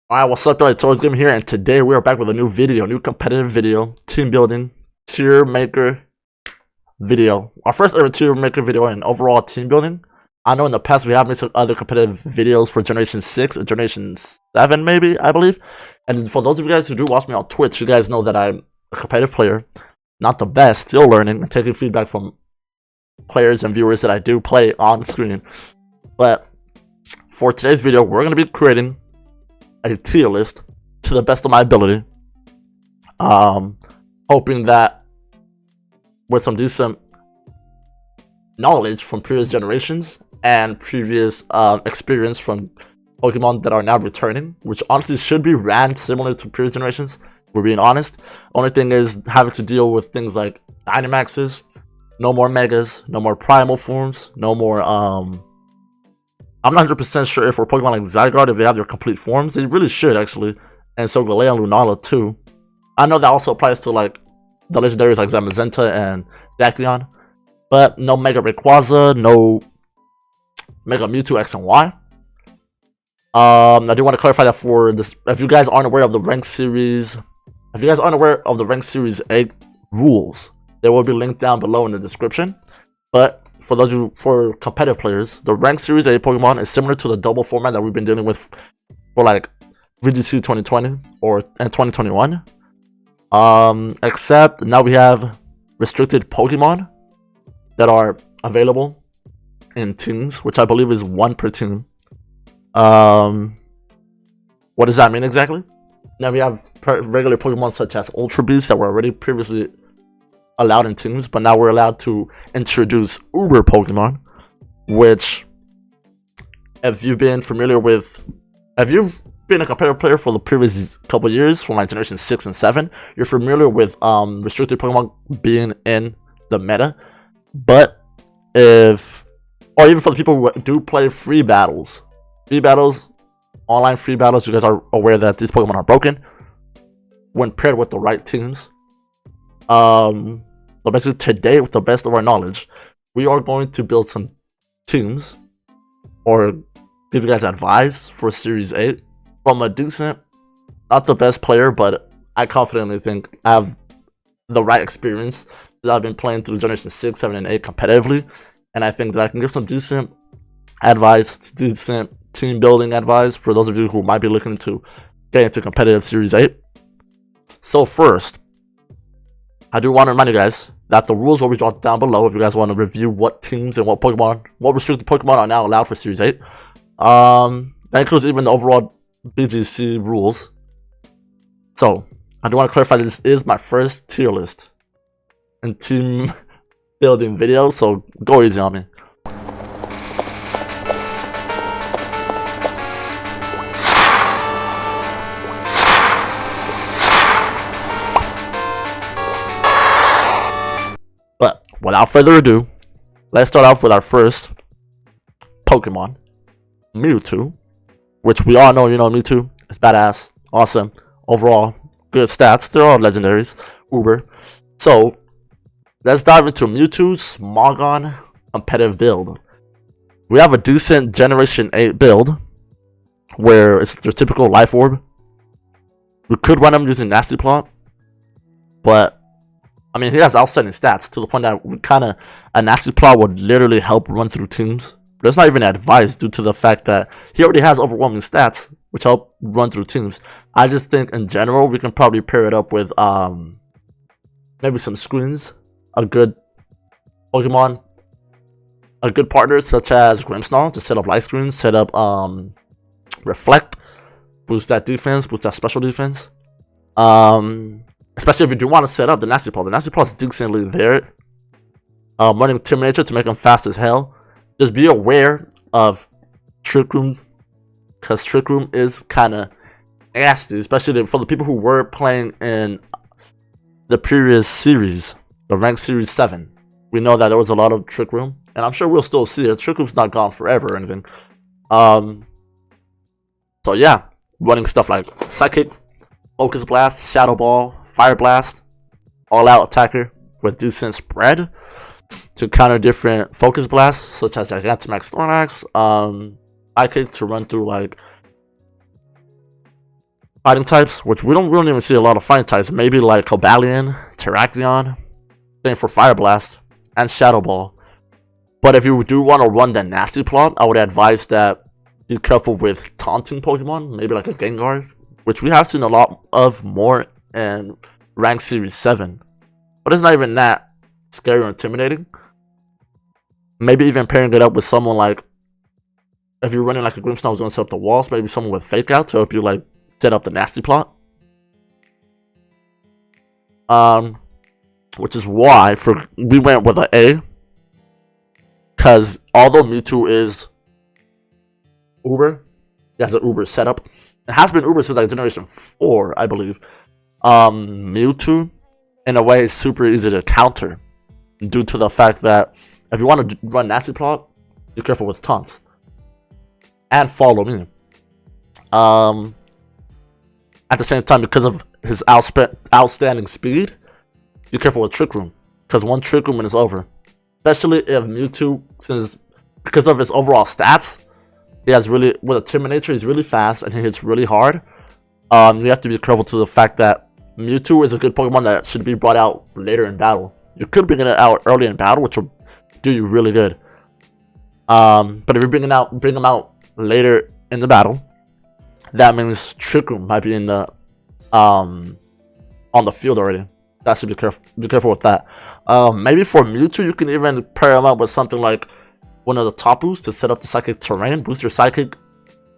Alright, what's up, guys? Towards Game here, and today we are back with a new video, new competitive video, team building, tier maker video. Our first ever tier maker video and overall team building. I know in the past we have made some other competitive videos for Generation 6 and Generation 7, maybe, I believe. And for those of you guys who do watch me on Twitch, you guys know that I'm a competitive player. Not the best, still learning and taking feedback from players and viewers that I do play on the screen. But for today's video, we're going to be creating a tier list to the best of my ability, hoping that with some decent knowledge from previous generations and previous experience from Pokemon that are now returning, which honestly should be ran similar to previous generations, if we're being honest. Only thing is having to deal with things like Dynamaxes, no more Megas, no more Primal forms, no more I'm not 100% sure if for Pokemon like Zygarde, if they have their complete forms. They really should, actually. And so Galea and Lunala, too. I know that also applies to, like, the legendaries like Zamazenta and Zacian. But no Mega Rayquaza, no Mega Mewtwo X and Y. I do want to clarify that for this, if you guys aren't aware of the Rank Series, if you guys aren't aware of the Rank Series 8 rules, they will be linked down below in the description. But for those of you, for competitive players, the Rank Series 8 Pokemon is similar to the double format that we've been dealing with for like VGC 2020 and 2021. Except now we have restricted Pokemon that are available in teams, which I believe is 1 per team. What does that mean exactly? Now we have regular Pokemon such as Ultra Beasts that were already previously allowed in teams, but now we're allowed to introduce Uber Pokemon, which, if you've been familiar with, if you've been a competitive player for the previous couple years, from like Generation 6 and 7, you're familiar with restricted Pokemon being in the meta. But if, or even for the people who do play free battles, online free battles, you guys are aware that these Pokemon are broken when paired with the right teams. But basically today, with the best of our knowledge, we are going to build some teams, or give you guys advice for Series 8 from a decent, not the best player, but I confidently think I have the right experience that I've been playing through Generation 6, 7, and 8 competitively, and I think that I can give some decent advice, decent team building advice for those of you who might be looking to get into competitive Series 8. So first, I do want to remind you guys that the rules will be dropped down below if you guys want to review what teams and what restricted Pokemon are now allowed for Series 8. That includes even the overall BGC rules. So, I do want to clarify that this is my first tier list and team building video, so go easy on me. Without further ado, let's start off with our first Pokemon, Mewtwo, which we all know, Mewtwo is badass, awesome, overall, good stats. They're all legendaries, Uber. So, let's dive into Mewtwo's Smogon competitive build. We have a decent Generation 8 build, where it's your typical Life Orb. We could run him using Nasty Plot, but I mean, he has outstanding stats to the point that a Nasty Plot would literally help run through teams. But it's not even advised due to the fact that he already has overwhelming stats, which help run through teams. I just think in general, we can probably pair it up with maybe some screens, a good Pokemon, a good partner such as Grimmsnarl to set up light screens, set up Reflect, boost that defense, boost that special defense. Especially if you do want to set up the Nasty Plot. The Nasty Plot is decently there. Running Terminator to make them fast as hell. Just be aware of Trick Room, because Trick Room is kind of nasty, especially for the people who were playing in the previous series, the Rank Series 7. We know that there was a lot of Trick Room, and I'm sure we'll still see it. Trick Room's not gone forever or anything. So yeah, running stuff like Psychic, Focus Blast, Shadow Ball, Fire Blast, all-out attacker with decent spread to counter different Focus Blasts, such as Gigantamax Thornax, Psychic to run through like fighting types, which we don't even see a lot of fighting types. Maybe like Cobalion, Terrakion, same for Fire Blast, and Shadow Ball. But if you do want to run the nasty plot, I would advise that be careful with taunting Pokemon, maybe like a Gengar, which we have seen a lot of more in Rank Series 7. But it's not even that scary or intimidating. Maybe even pairing it up with someone like, if you're running like a Grimmsnarl who's going to set up the walls, maybe someone with Fake Out to help you like set up the nasty plot. Which is why we went with an A. Because although Mewtwo is Uber, he has an Uber setup. It has been Uber since like Generation 4, I believe. Mewtwo, in a way, is super easy to counter due to the fact that if you want to run nasty plot, be careful with taunts. And follow me. At the same time, because of his outstanding speed, be careful with Trick Room. Because one Trick Room and it's over. Especially if Mewtwo, because of his overall stats, he has really, with a Terminator, he's really fast and he hits really hard. You have to be careful to the fact that Mewtwo is a good Pokemon that should be brought out later in battle. You could bring it out early in battle, which will do you really good. But if you bring him out later in the battle, that means Trick Room might be in the on the field already. That should be careful with that. Maybe for Mewtwo, you can even pair him up with something like one of the Tapus to set up the Psychic Terrain, boost your Psychic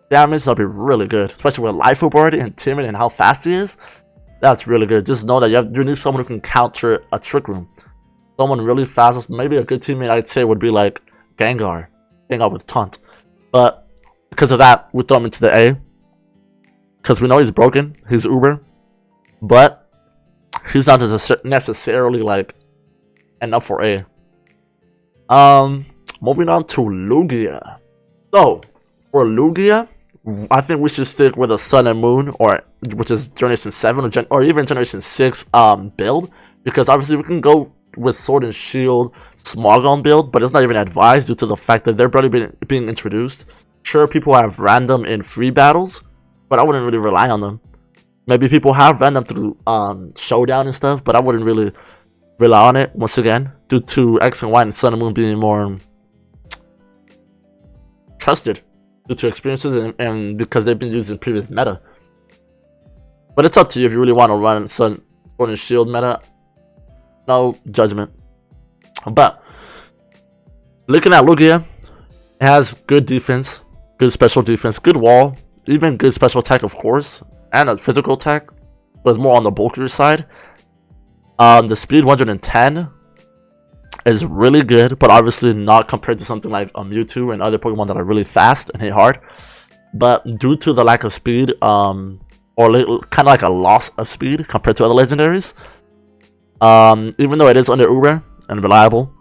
damage. That'll be really good, especially with Life Orb already and Timid and how fast he is. That's really good. Just know that you need someone who can counter a Trick Room. Someone really fast. Maybe a good teammate I'd say would be like Gengar with Taunt. But because of that, we throw him into the A. Because we know he's broken. He's Uber. But he's not necessarily like enough for A. Moving on to Lugia. So for Lugia, I think we should stick with a Sun and Moon, which is Generation 7 or even Generation 6 build, because obviously we can go with Sword and Shield Smogon build, but it's not even advised due to the fact that they're barely being introduced. Sure, people have random in free battles, but I wouldn't really rely on them. Maybe people have random through Showdown and stuff, but I wouldn't really rely on it, once again, due to X and Y and Sun and Moon being more trusted due to experiences and because they've been used in previous meta. But it's up to you if you really want to run Sword and Shield meta. No judgment. But looking at Lugia, it has good defense, good special defense, good wall, even good special attack, of course, and a physical attack, but it's more on the bulkier side. The speed 110 is really good, but obviously not compared to something like a Mewtwo and other Pokemon that are really fast and hit hard. But due to the lack of speed, or kind of like a loss of speed compared to other legendaries, even though it is under Uber and reliable,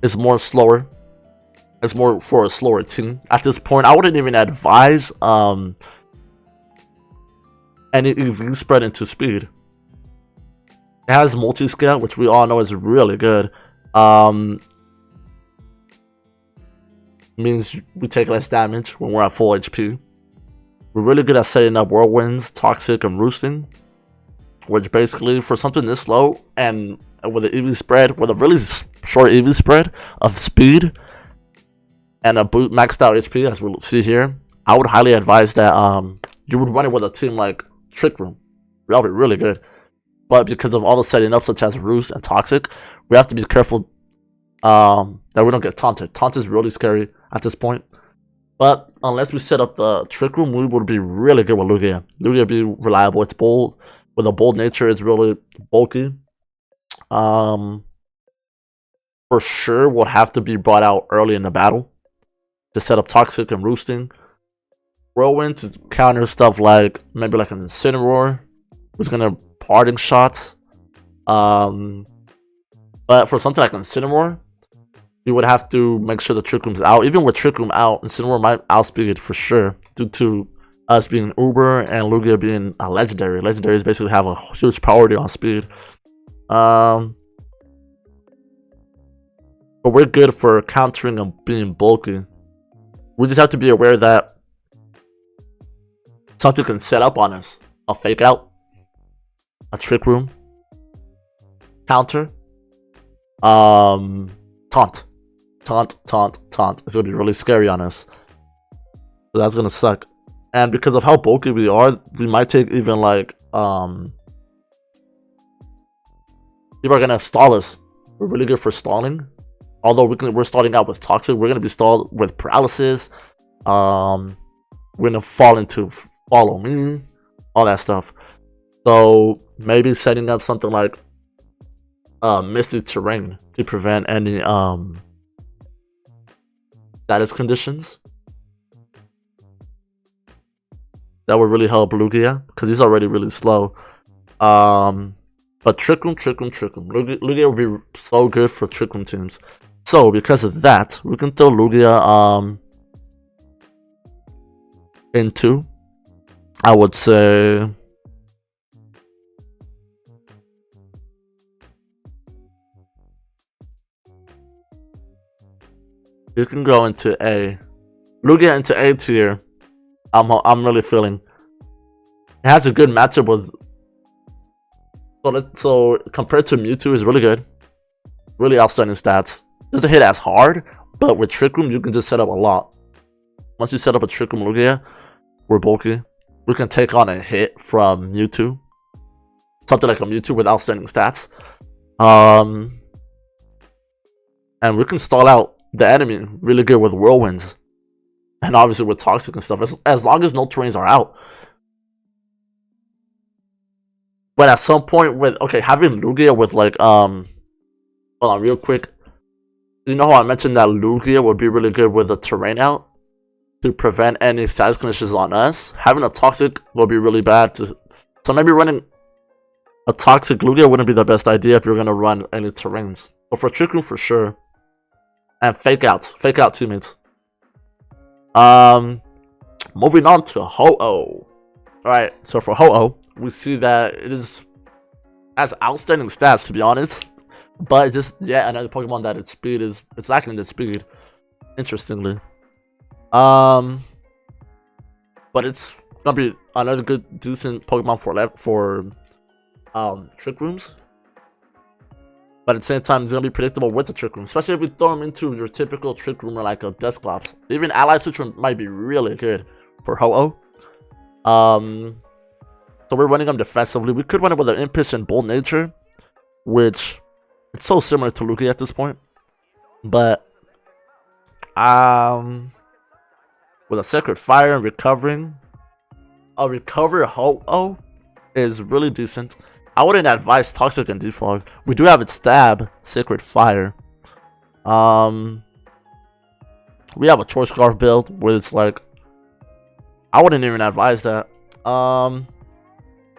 it's more slower. It's more for a slower team. At this point, I wouldn't even advise any EV spread into speed. It has multi-scale, which we all know is really good. Means we take less damage when we're at full HP. We're really good at setting up Whirlwinds, Toxic, and Roosting, which basically for something this low and with an EV spread, with a really short EV spread of speed and a maxed out HP, as we'll see here, I would highly advise that you would run it with a team like Trick Room. That'll be really good. But because of all the setting up, such as Roost and Toxic, we have to be careful that we don't get taunted. Taunt is really scary at this point. But unless we set up the Trick Room, we would be really good with Lugia. Lugia would be reliable. It's bold. With a bold nature, it's really bulky. For sure, would have to be brought out early in the battle to set up Toxic and Roosting. Whirlwind to counter stuff like maybe like an Incineroar, who's gonna parting shots. But for something like Incineroar, you would have to make sure the Trick Room's out. Even with Trick Room out, Incineroar might outspeed it for sure, due to us being Uber and Lugia being a legendary. Legendaries basically have a huge priority on speed. But we're good for countering and being bulky. We just have to be aware that something can set up on us. a fake out, a trick room, counter, taunt. It's gonna be really scary on us. So that's gonna suck. And because of how bulky we are, we might take even like people are gonna stall us. We're really good for stalling. Although we're starting out with toxic, we're gonna be stalled with paralysis. We're gonna fall into follow me, all that stuff. So maybe setting up something like misty terrain to prevent any status conditions. That would really help Lugia because he's already really slow. But Trick Room. Lugia would be so good for Trick Room teams. So because of that, we can throw Lugia into, I would say, you can go into A. Lugia into A tier. I'm really feeling. It has a good matchup with. So compared to Mewtwo, is really good. Really outstanding stats. Doesn't hit as hard, but with Trick Room, you can just set up a lot. Once you set up a Trick Room Lugia, we're bulky. We can take on a hit from Mewtwo. Something like a Mewtwo with outstanding stats. And we can stall out the enemy really good with Whirlwinds. And obviously with Toxic and stuff. As long as no terrains are out. But at some point with, okay, having Lugia with like, hold on real quick. You know how I mentioned that Lugia would be really good with the terrain out? To prevent any status conditions on us? Having a Toxic will be really bad. So maybe running a Toxic Lugia wouldn't be the best idea if you're going to run any terrains. But for Trick Room, for sure. And fake out teammates. Moving on to Ho-Oh. Alright, so for Ho-Oh, we see that it has outstanding stats, to be honest. But just, yeah, another Pokemon that its speed is, it's lacking the speed, interestingly. But it's gonna be another good, decent Pokemon for Trick Rooms. But at the same time, it's gonna be predictable with the Trick Room, especially if we throw them into your typical Trick Room or like a Dusclops. Even Allied Switch Room might be really good for Ho-Oh. So we're running them defensively. We could run it with an Impish and Bold Nature, which it's so similar to Lugia at this point. But with a Sacred Fire and recovering, a recover Ho-Oh is really decent. I wouldn't advise Toxic and Defog. We do have its Stab, Sacred Fire. We have a Choice Scarf build where it's like, I wouldn't even advise that.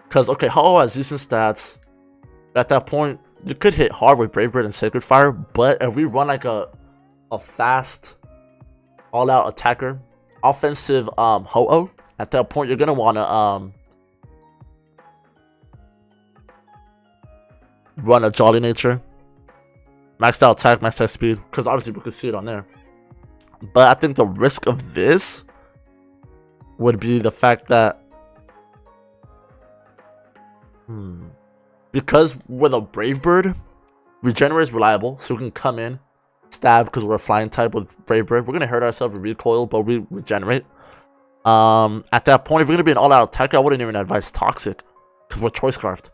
Because, okay, Ho-Oh has decent stats. At that point, you could hit hard with Brave Bird and Sacred Fire, but if we run like a fast, all-out attacker, offensive Ho-Oh, at that point, you're going to want to run a Jolly Nature. Maxed out attack, maxed out speed, because obviously we could see it on there. But I think the risk of this would be the fact that because with a Brave Bird, Regenerate is reliable, so we can come in, stab because we're a flying type with Brave Bird. We're gonna hurt ourselves with recoil, but we regenerate. At that point, if we're gonna be an all-out attacker, I wouldn't even advise Toxic because we're Choice Scarfed.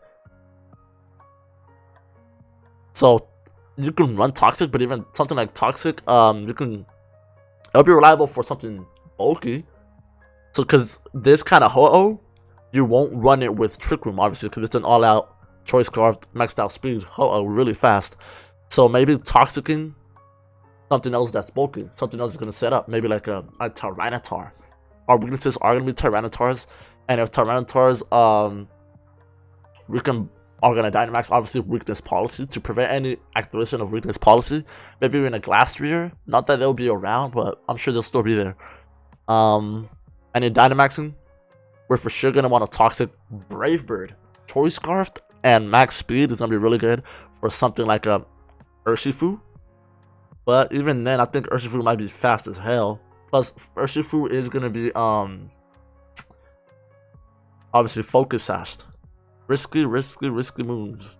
So you can run Toxic, but even something like Toxic, it'll be reliable for something bulky. So because this kind of Ho-Oh, you won't run it with Trick Room, obviously, because it's an all-out Choice Scarf, maxed out speed Ho-Oh really fast. So maybe Toxicing something else that's bulky, something else is going to set up, maybe like a Tyranitar. Our weaknesses are going to be Tyranitars, and if Tyranitars, we can Organize Dynamax, obviously weakness policy, to prevent any activation of weakness policy. Maybe in a Glastrier, not that they'll be around, but I'm sure they'll still be there. And in Dynamaxing, we're for sure going to want a Toxic Brave Bird. Choice Scarfed and max speed is going to be really good for something like a Urshifu. But even then, I think Urshifu might be fast as hell. Plus, Urshifu is going to be Obviously, Focus Sashed. Risky moves.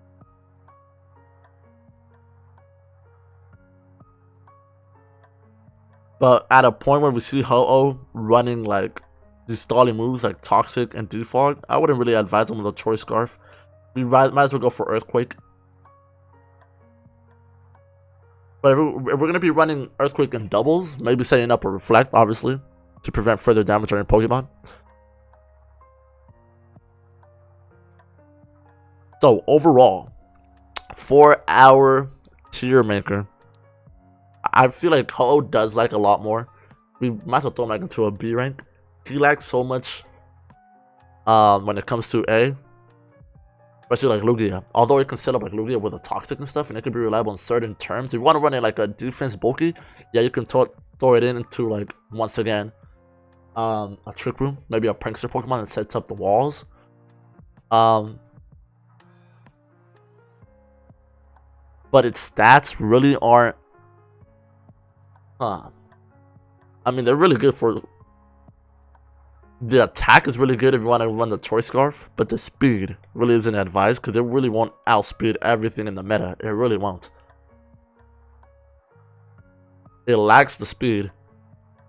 But at a point where we see Ho-Oh running like these stalling moves like Toxic and Defog, I wouldn't really advise him with a Choice Scarf. We might as well go for Earthquake. But if we're going to be running Earthquake in doubles, maybe setting up a Reflect, obviously, to prevent further damage on your Pokemon. So, overall, for our tier maker, I feel like Ho-Oh does like a lot more. We might as well throw him like into a B rank. He lacks so much when it comes to A. Especially like Lugia. Although it can set up like Lugia with a Toxic and stuff, and it can be reliable in certain terms. If you want to run it like a defense bulky, yeah, you can throw it into like, once again, a Trick Room, maybe a Prankster Pokemon that sets up the walls. But its stats really aren't. I mean, they're really good for. The attack is really good if you want to run the Choice Scarf, but the speed really isn't advised because it really won't outspeed everything in the meta. It really won't. It lacks the speed,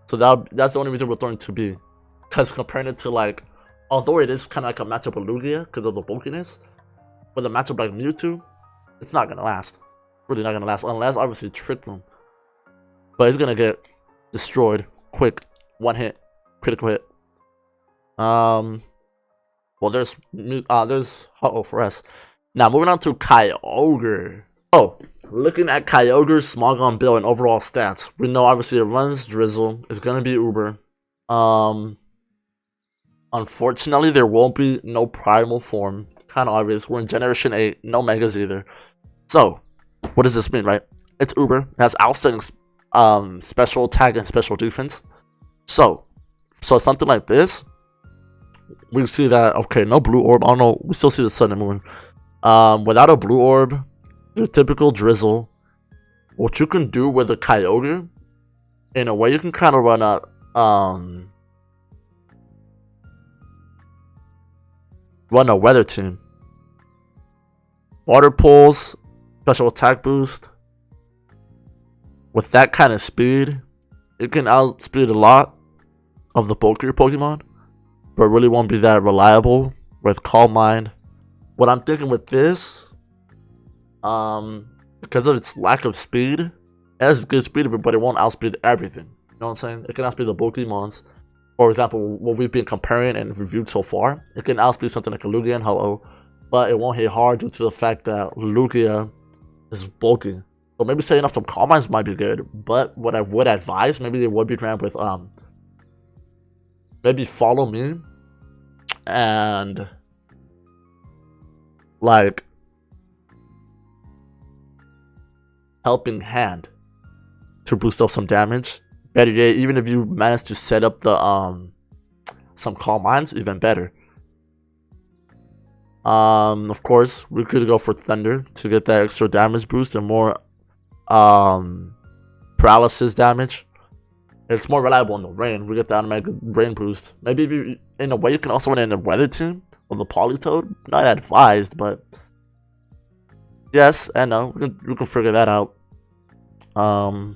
so that's the only reason we're throwing 2B. Because comparing it to like, although it is kind of like a matchup with Lugia because of the bulkiness, but the matchup like Mewtwo, it's not gonna last. Really not gonna last unless obviously Trick Room. But it's gonna get destroyed quick, one hit, critical hit. Well, there's Ho-Oh for us. Now moving on to Kyogre. Oh, looking at Kyogre's Smogon build and overall stats, we know obviously it runs Drizzle. It's gonna be Uber. Unfortunately, there won't be no primal form. Kind of obvious. We're in Generation 8, no Megas either. So, what does this mean, right? It's Uber. It has outstanding special attack and special defense. So something like this. We see that, okay, no blue orb. I don't know. We still see the sun and moon. Without a blue orb, your typical Drizzle. What you can do with a Kyogre, in a way, you can kind of run a Weather Team. Water Pulse, special attack boost. With that kind of speed, it can outspeed a lot of the bulkier Pokemon, but it really won't be that reliable with Calm Mind. What I'm thinking with this, because of its lack of speed, it has good speed, but it won't outspeed everything. You know what I'm saying? It can outspeed the Pokemons. For example, what we've been comparing and reviewed so far, it can outspeed something like a Lugia and Ho-Oh, but it won't hit hard due to the fact that Lugia is bulky. So maybe setting up some Calm Minds might be good, but what I would advise, maybe they would be ran with maybe Follow Me and like Helping Hand to boost up some damage. Better yet, even if you manage to set up the some Calm Minds, even better. Of course, we could go for Thunder to get that extra damage boost and more paralysis damage. It's more reliable in the rain. We get the automatic rain boost. Maybe if you, in a way, you can also run in a Weather Team with the Politoed. Not advised, but yes and no. We can figure that out. I mean,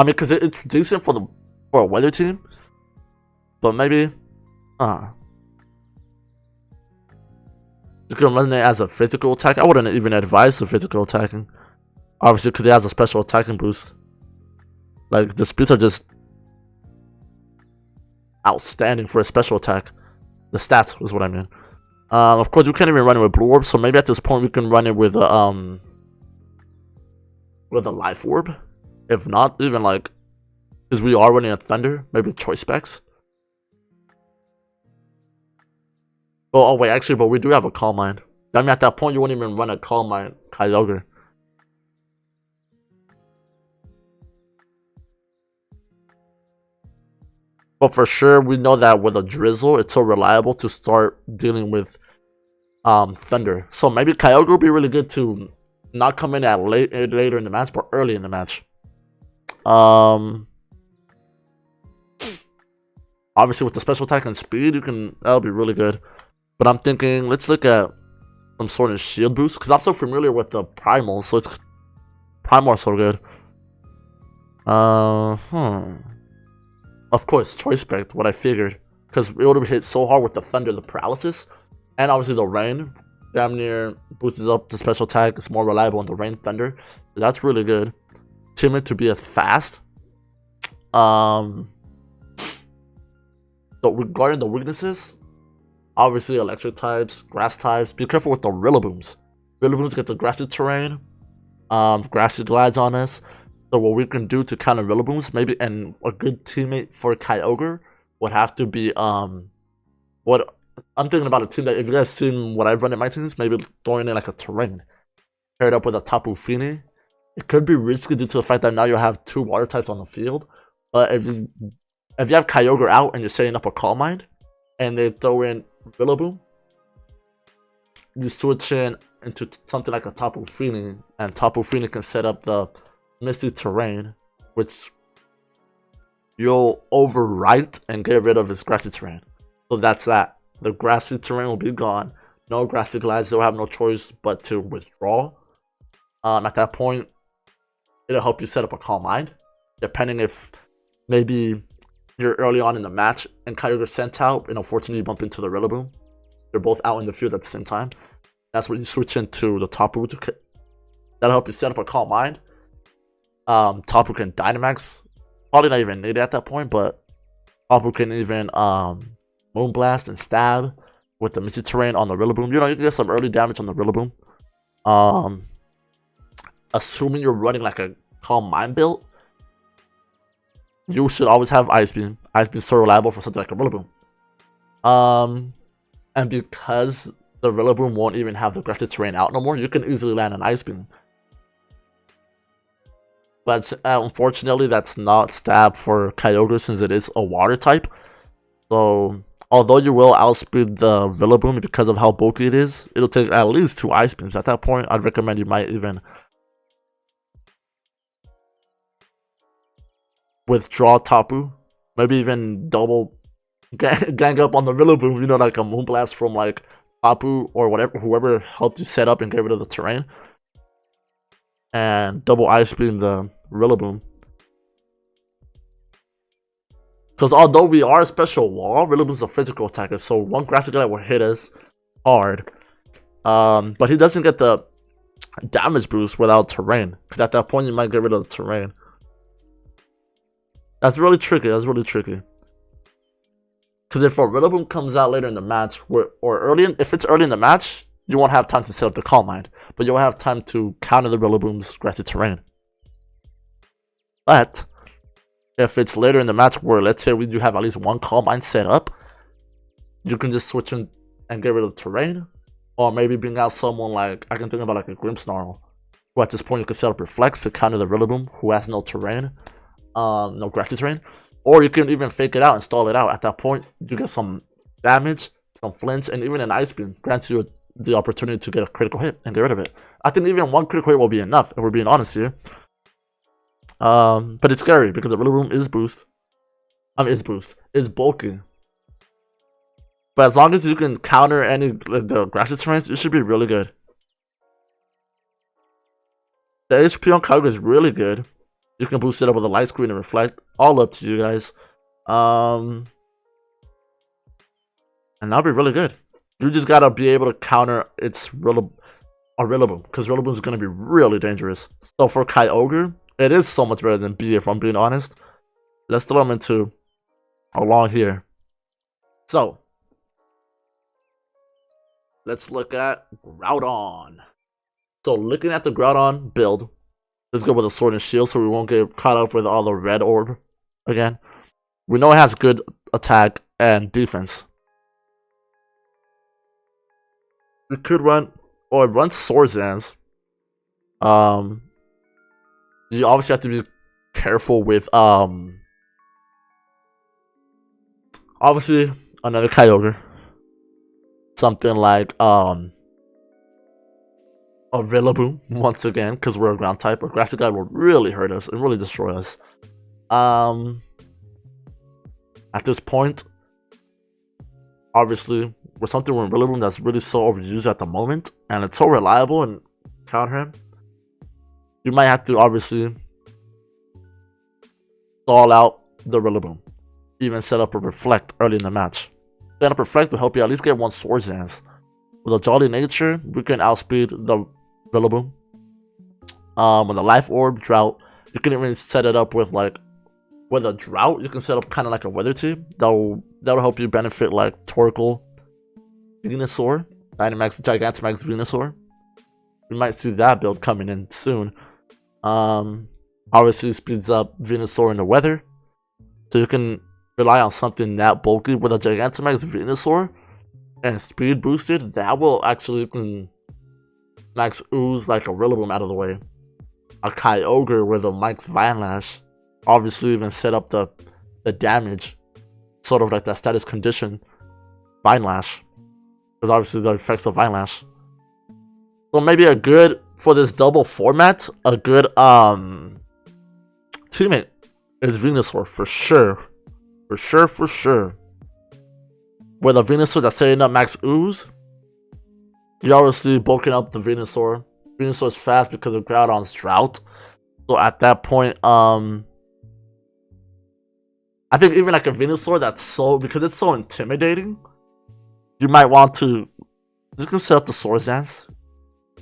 because it's decent for a Weather Team, but maybe you can run it as a physical attack. I wouldn't even advise the physical attacking. Obviously, because it has a special attacking boost. Like, the speeds are just outstanding for a special attack. The stats is what I mean. Of course, you can't even run it with Blue Orb, so maybe at this point we can run it with a Life Orb. If not, even like, because we are running a Thunder, maybe Choice Specs. Oh wait, actually, but we do have a Calm Mind. I mean, at that point, you wouldn't even run a Calm Mind Kyogre. But for sure, we know that with a Drizzle, it's so reliable to start dealing with Thunder. So maybe Kyogre would be really good to not come in at later in the match, but early in the match. Obviously, with the special attack and speed, that'll be really good. But I'm thinking, let's look at some sort of shield boost, because I'm so familiar with the primal, so it's primal are so good. Of course, choice spec, what I figured, because it would have hit so hard with the thunder, the paralysis, and obviously the rain. Damn near boosts up the special attack. It's more reliable on the rain thunder, so that's really good. Timid to be as fast. So regarding the weaknesses, obviously electric types, grass types. Be careful with the Rillabooms. Rillabooms get the grassy terrain. Grassy glides on us. So what we can do to counter Rillabooms, maybe, and a good teammate for Kyogre would have to be what I'm thinking about a team that, if you guys seen what I've run in my teams, maybe throwing in like a terrain paired up with a Tapu Fini. It could be risky due to the fact that now you'll have 2 water types on the field. But if you have Kyogre out and you're setting up a Calm Mind and they throw in Rillaboom, you switch in into something like a Tapu Fini, and Tapu Fini can set up the Misty Terrain, which you'll overwrite and get rid of its grassy terrain. So that's that. The grassy terrain will be gone. No grassy glides, they'll have no choice but to withdraw. At that point, it'll help you set up a Calm Mind. Depending if maybe you're early on in the match and Kyogre sent out, and unfortunately you bump into the Rillaboom. They're both out in the field at the same time. That's when you switch into the Tapu. That'll help you set up a Calm Mind. Tapu can Dynamax. Probably not even needed at that point, but Tapu can even Moonblast and Stab with the Misty Terrain on the Rillaboom. You know, you can get some early damage on the Rillaboom. Assuming you're running like a Calm Mind build, you should always have Ice Beam. Ice Beam is so reliable for something like a Rillaboom. And because the Rillaboom won't even have the grassy terrain out no more, you can easily land an Ice Beam. But unfortunately, that's not Stab for Kyogre since it is a water type. So although you will outspeed the Rillaboom because of how bulky it is, it'll take at least 2 Ice Beams. At that point, I'd recommend you might even withdraw Tapu, maybe even double gang up on the Rillaboom, you know, like a Moonblast from like Tapu or whatever, whoever helped you set up and get rid of the terrain, and double Ice Beam the Rillaboom. Because although we are a special wall, Rillaboom's a physical attacker, so one grassy glide will hit us hard. But he doesn't get the damage boost without terrain, because at that point you might get rid of the terrain. That's really tricky. That's really tricky. Because if a Rillaboom comes out later in the match, if it's early in the match, you won't have time to set up the Calm Mind, but you'll have time to counter the Rillaboom's grassy terrain. But if it's later in the match, where let's say we do have at least 1 Calm Mind set up, you can just switch in and get rid of the terrain, or maybe bring out someone like, I can think about like a Grimmsnarl, who at this point you can set up Reflex to counter the Rillaboom, who has no terrain. No grassy terrain, or you can even fake it out and stall it out. At that point, you get some damage, some flinch, and even an Ice Beam grants you the opportunity to get a critical hit and get rid of it. I think even 1 critical hit will be enough, if we're being honest here. But it's scary because the Rillaboom is bulky. But as long as you can counter any like the grassy terrains, it should be really good. The HP on Kyogre is really good. You can boost it up with a Light Screen and Reflect. All up to you guys. And that'll be really good. You just gotta be able to counter its Rillaboom, because Rillaboom is gonna be really dangerous. So for Kyogre, it is so much better than B, if I'm being honest. Let's throw them into along here. So let's look at Groudon. So looking at the Groudon build, let's go with a Sword and Shield so we won't get caught up with all the red orb again. We know it has good attack and defense. We could run Swordsdance. You obviously have to be careful with obviously another Kyogre. Something like a Rillaboom once again, because we're a ground type. A grassy glide will really hurt us and really destroy us. At this point, obviously with something with Rillaboom that's really so overused at the moment, and it's so reliable and counter him, you might have to obviously stall out the Rillaboom. Even set up a Reflect early in the match. Set up Reflect will help you at least get one Swords Dance. With a Jolly Nature, we can outspeed the Rillaboom. With a Life Orb, Drought, you can even set it up with like, with a Drought, you can set up kind of like a Weather Team. That'll help you benefit like Torkoal, Venusaur, Dynamax, Gigantamax, Venusaur. We might see that build coming in soon. Obviously speeds up Venusaur in the weather, so you can rely on something that bulky with a Gigantamax Venusaur and speed boosted. That will actually max ooze like a Rillaboom out of the way. A Kyogre with a Mike's Vine Lash, obviously even set up the damage, sort of like that status condition Vine Lash, because obviously the effects of Vine Lash. So maybe a good, for this double format, a good teammate is Venusaur for sure. For sure. With a Venusaur that's setting up max ooze, you're obviously bulking up the Venusaur. Venusaur's fast because of Groudon's Drought. So at that point, I think even like a Venusaur that's so, because it's so intimidating, you might want to, you can set up the Swords Dance.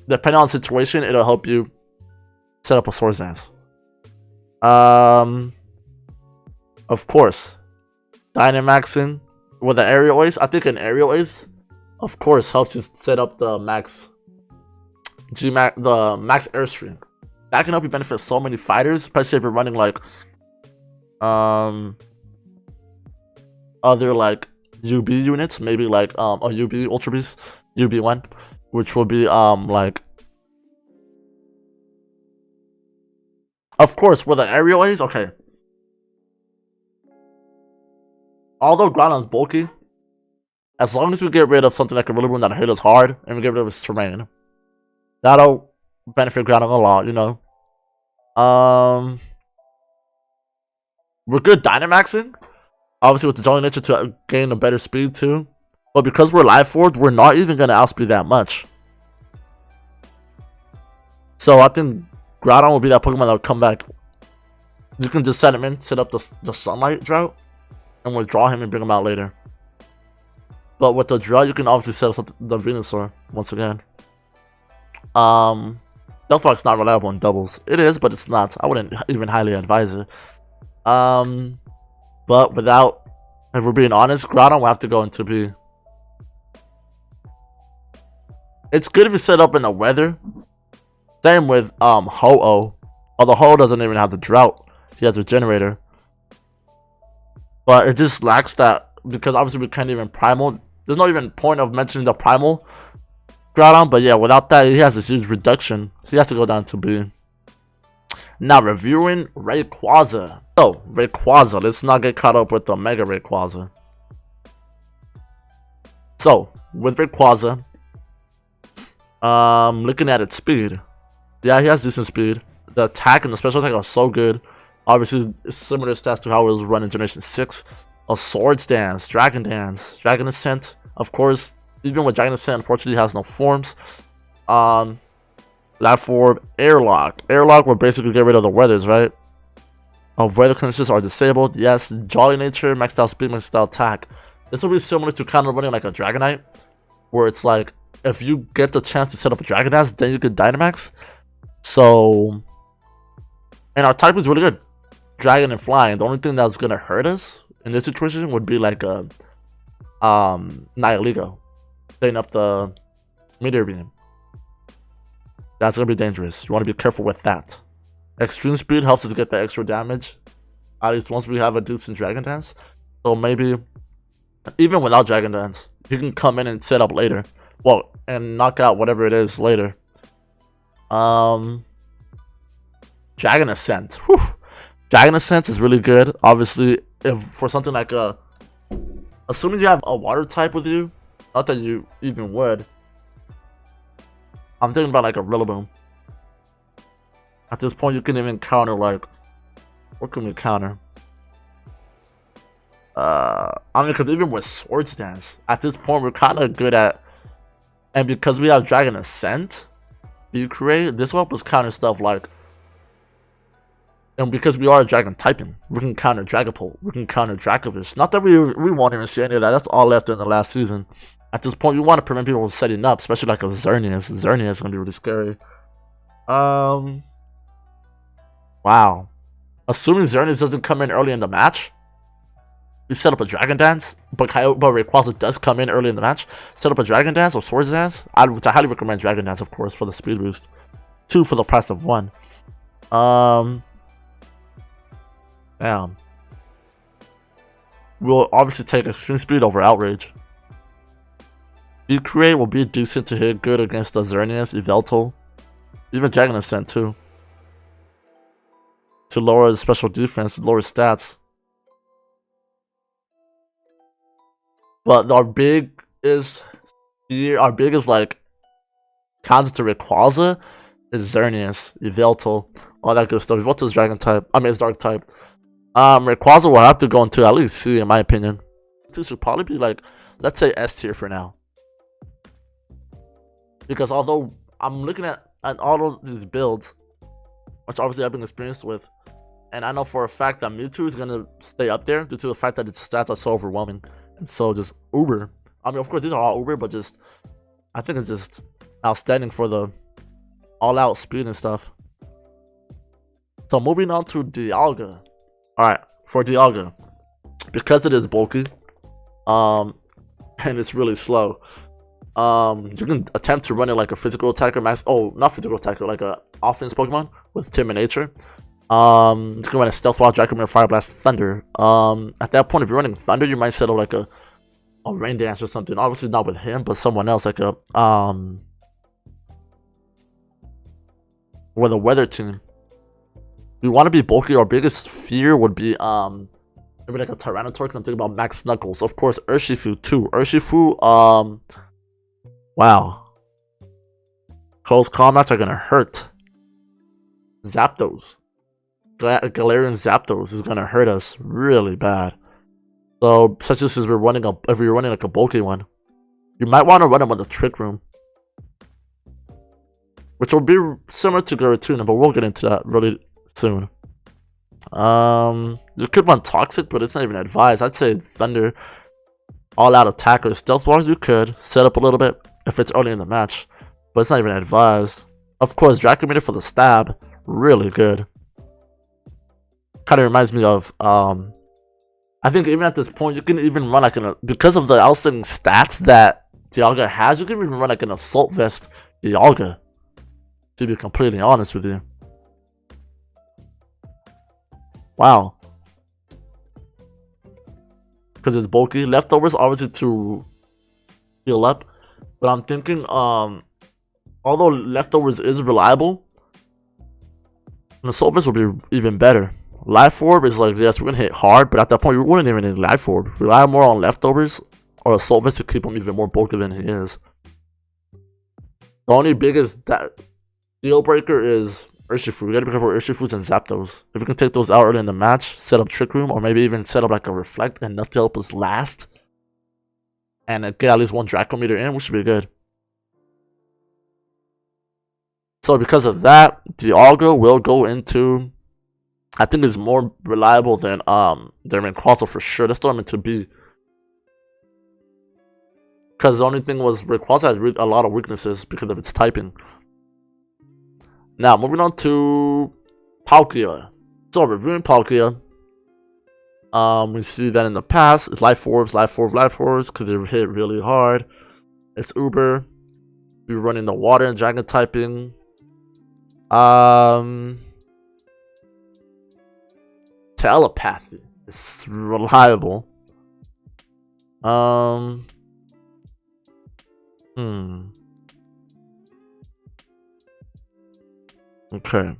Depending on the situation, it'll help you set up a Swords Dance. Of course, Dynamaxing with an Aerial Ace. I think an Aerial Ace, of course, helps you set up the max the max Airstream. That can help you benefit so many fighters, especially if you're running like other like UB units, maybe like a UB Ultra Beast, UB1, which will be like, of course, with an Aerial Ace. Okay, although Groudon's bulky, as long as we get rid of something like a Rillaboom that hit us hard and we get rid of its terrain, that'll benefit Groudon a lot, you know. We're good Dynamaxing, obviously with the Jolly Nature to gain a better speed too. But because we're Life Orb, we're not even gonna outspeed that much. So I think Groudon will be that Pokemon that will come back. You can just set him in, set up the Sunlight Drought, and withdraw him and bring him out later. But with the Drought, you can obviously set up the Venusaur once again. Delphox's not reliable in doubles. It is, but it's not. I wouldn't even highly advise it. But without, if we're being honest, Groudon will have to go into B. It's good if you set up in the weather. Same with Ho-Oh. Although Ho-Oh doesn't even have the Drought. He has a Generator. But it just lacks that, because obviously we can't even Primal. There's no even point of mentioning the Primal Groudon, but yeah, without that, he has a huge reduction. He has to go down to B. Now, reviewing Rayquaza. So, Rayquaza, let's not get caught up with the Mega Rayquaza. So, with Rayquaza, looking at its speed, yeah, he has decent speed. The attack and the special attack are so good. Obviously, it's similar stats to how it was run in Generation 6. A Swords Dance, Dragon Dance, Dragon Ascent, of course. Even with Dragon Ascent, unfortunately, has no forms. Life Orb, Airlock. Airlock will basically get rid of the weathers, right? Weather conditions are disabled. Yes, Jolly Nature, maxed out speed, maxed out attack. This will be similar to kind of running like a Dragonite, where it's like, if you get the chance to set up a Dragon Dance, then you can Dynamax. So, and our type is really good. Dragon and Flying. The only thing that's going to hurt us in this situation would be like a Nihilego, setting up the Meteor Beam. That's going to be dangerous. You want to be careful with that. Extreme Speed helps us get the extra damage, at least once we have a decent Dragon Dance. So maybe, even without Dragon Dance, you can come in and set up later. Well, and knock out whatever it is later. Dragon Ascent. Whew. Dragon Ascent is really good. Obviously, if for something like assuming you have a water type with you, not that you even would. I'm thinking about like a Rillaboom. At this point, you can even counter like, what can we counter? I mean, because even with Swords Dance, at this point, we're kind of good at, and because we have Dragon Ascent, we create this one was counter stuff like, and because we are Dragon typing, we can counter Dragapult, we can counter Dracovish. Not that we won't even see any of that. That's all left in the last season. At this point, we want to prevent people from setting up, especially like a Xerneas. Xerneas is gonna be really scary. Wow. Assuming Xerneas doesn't come in early in the match, you set up a Dragon Dance, but Rayquaza does come in early in the match. Set up a Dragon Dance or Swords Dance. I highly recommend Dragon Dance, of course, for the speed boost. 2 for the price of 1. Damn. We'll obviously take Extreme Speed over Outrage. Speed Create will be decent to hit good against the Xerneas, Yveltal, even Dragon Ascent too. To lower the special defense, lower stats. But our big is like counter to Rayquaza is Xerneas, Yveltal, all that good stuff. Yveltal's Dragon type. I mean, it's Dark type. Rayquaza will have to go into at least C, in my opinion. This should probably be like, let's say S tier for now. Because although I'm looking at all of these builds, which obviously I've been experienced with, and I know for a fact that Mewtwo is gonna stay up there due to the fact that its stats are so overwhelming. And so just uber. I mean, of course, these are all uber, but just I think it's just outstanding for the all-out speed and stuff. So moving on to Dialga. Alright, for Dialga, because it is bulky, and it's really slow, you can attempt to run it like a physical attacker, not physical attacker, like a offense Pokemon with Timid Nature. You can run a Stealth Ball, Draco Mirror, Fire Blast, Thunder. At that point, if you're running Thunder, you might set up like a Rain Dance or something. Obviously not with him, but someone else, like a with a Weather Team. We want to be bulky. Our biggest fear would be maybe like a Tyranitar, because I'm thinking about Max Knuckles. Of course, Urshifu too. Urshifu, wow. Close combats are gonna hurt. Zapdos. Galarian Zapdos is gonna hurt us really bad. So, such as if you're running like a bulky one, you might want to run him with a Trick Room, which will be similar to Giratina, but we'll get into that really soon. You could run Toxic, but it's not even advised. I'd say Thunder, all-out attacker, Stealth Bars. You could set up a little bit if it's early in the match, but it's not even advised. Of course, Draco Meter for the stab, really good. Kind of reminds me of I think even at this point you can even run like because of the outstanding stats that Dialga has, you can even run like an Assault Vest Dialga, to be completely honest with you. Wow. Because it's bulky. Leftovers obviously to heal up, but I'm thinking although Leftovers is reliable, an Assault Vest would be even better. Life Orb is like, yes, we're gonna hit hard, but at that point, we wouldn't even need Life Orb. Rely more on Leftovers or Assault Vest to keep him even more bulky than he is. The only biggest deal breaker is Urshifu. We gotta be careful with Urshifus and Zapdos. If we can take those out early in the match, set up Trick Room, or maybe even set up like a Reflect and enough to help us last, and get at least one Draco Meter in, we should be good. So because of that, Dialga will go into, I think it's more reliable than Rayquaza for sure. That's what I meant to be. Because the only thing was Rayquaza has a lot of weaknesses because of its typing. Now, moving on to Palkia. So, reviewing Palkia. We see that in the past, it's Life Orbs, because they hit really hard. It's Uber. We're running the Water and Dragon typing. Telepathy is reliable. Okay.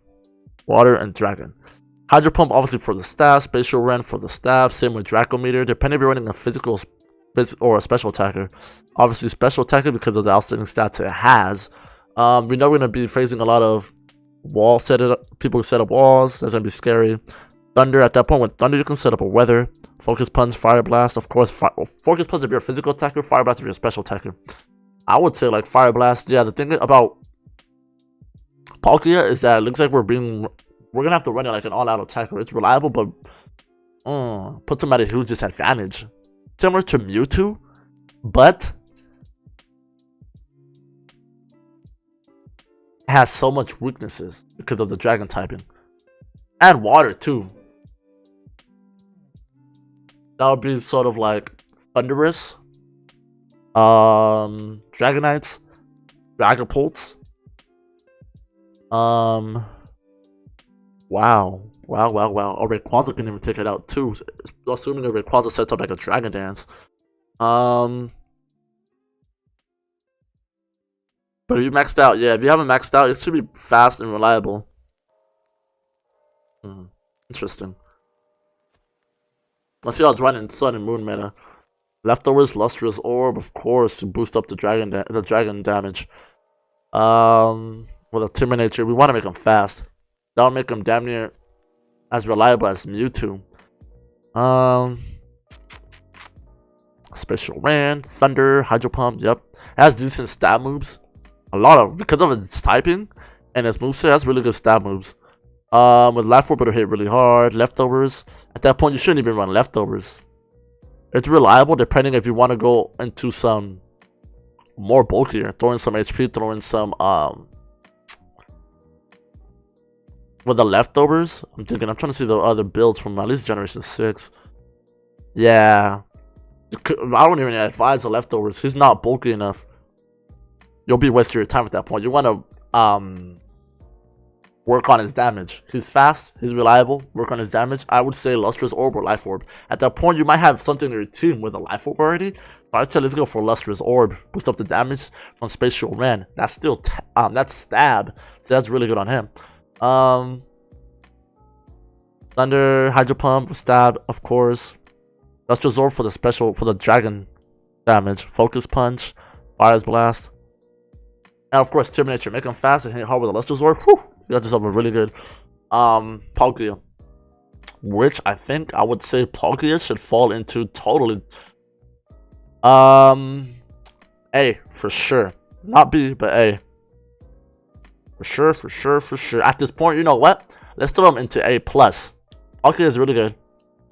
Water and Dragon. Hydro Pump obviously for the stab. Spatial Rend for the stab. Same with Draco Meter. Depending if you're running a physical or a special attacker. Obviously special attacker because of the outstanding stats it has. We know we're going to be facing a lot of people set up walls. That's going to be scary. Thunder. At that point, with Thunder, you can set up a weather, Focus Punch, Fire Blast. Of course, Focus Punch if you're a physical attacker, Fire Blast if you're a special attacker. I would say like Fire Blast. Yeah, the thing about Palkia is that it looks like we're gonna have to run it like an all-out attacker. It's reliable, but puts him at a huge disadvantage. Similar to Mewtwo, but has so much weaknesses because of the dragon typing. And water too. That would be sort of like Thundurus, Dragonites, Dragapults. Wow. A Rayquaza can even take it out too. Assuming a Rayquaza sets up like a Dragon Dance. But if you maxed out, yeah, if you haven't maxed out, it should be fast and reliable. Interesting. Let's see how it's running Sun and Moon meta. Leftovers, Lustrous Orb, of course, to boost up the dragon damage. With a Terminator, we want to make them fast. That'll make them damn near as reliable as Mewtwo. Special Ran, Thunder, Hydro Pump, yep. It has decent stab moves. Because of its typing and its moveset, has really good stab moves. With Life Orb, it'll hit really hard. Leftovers, at that point, you shouldn't even run Leftovers. It's reliable depending if you want to go into some more bulkier, throw in some HP, throw in some with the Leftovers. I'm trying to see the other builds from at least Generation 6. Yeah, I don't even advise the Leftovers. He's not bulky enough. You'll be wasting your time at that point. You want to work on his damage. He's fast, he's reliable, work on his damage. I would say Lustrous Orb or Life Orb. At that point, you might have something in your team with a Life Orb already. So I'd say let's go for Lustrous Orb. Boost up the damage from Spatial Ren. That's still, that's stab. So that's really good on him. Thunder, Hydro Pump, stab, of course. Lustrous Orb for the dragon damage. Focus Punch, Fire Blast. And of course, Terminator. Make him fast and hit hard with a Lustrous Orb. Whew! You got yourself a really good Palkia. Which I think I would say Palkia should fall into totally A for sure. Not B, but A. For sure. At this point, you know what? Let's throw him into A+. Palkia is really good,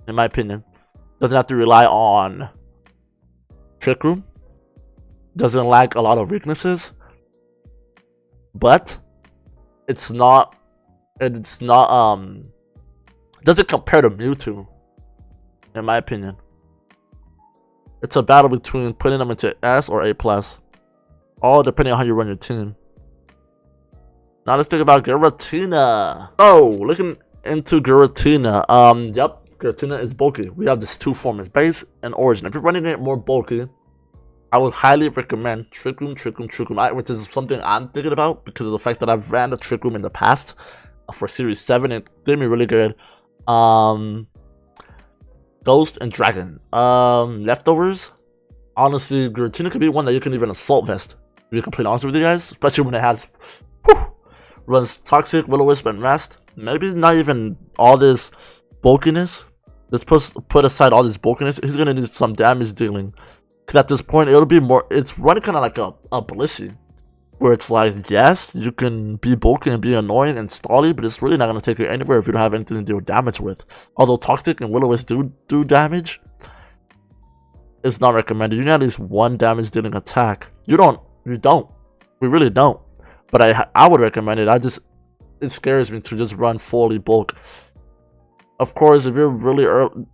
in my opinion. Doesn't have to rely on Trick Room. Doesn't lack a lot of weaknesses. But doesn't compare to Mewtwo, in my opinion. It's a battle between putting them into S or A+, all depending on how you run your team. Now let's think about Giratina. Oh, looking into Giratina. Yep, Giratina is bulky. We have this two forms, base and origin. If you're running it more bulky, I would highly recommend Trick Room, which is something I'm thinking about because of the fact that I've ran the Trick Room in the past for Series 7. It did me really good. Ghost and Dragon. Leftovers. Honestly, Giratina could be one that you can even Assault Vest, to be completely honest with you guys. Especially when it has runs Toxic, Will-O-Wisp, and Rest. Maybe not even all this bulkiness. Let's put aside all this bulkiness. He's gonna need some damage dealing. Because at this point, it'll be more, it's running kind of like a Blissey, where it's like, yes, you can be bulky and be annoying and stally, but it's really not going to take you anywhere if you don't have anything to deal damage with. Although Toxic and Will-O-Wisp do damage, it's not recommended. You need at least one damage dealing attack. You don't. We really don't. But I would recommend it. It scares me to just run fully bulk. Of course, if you're really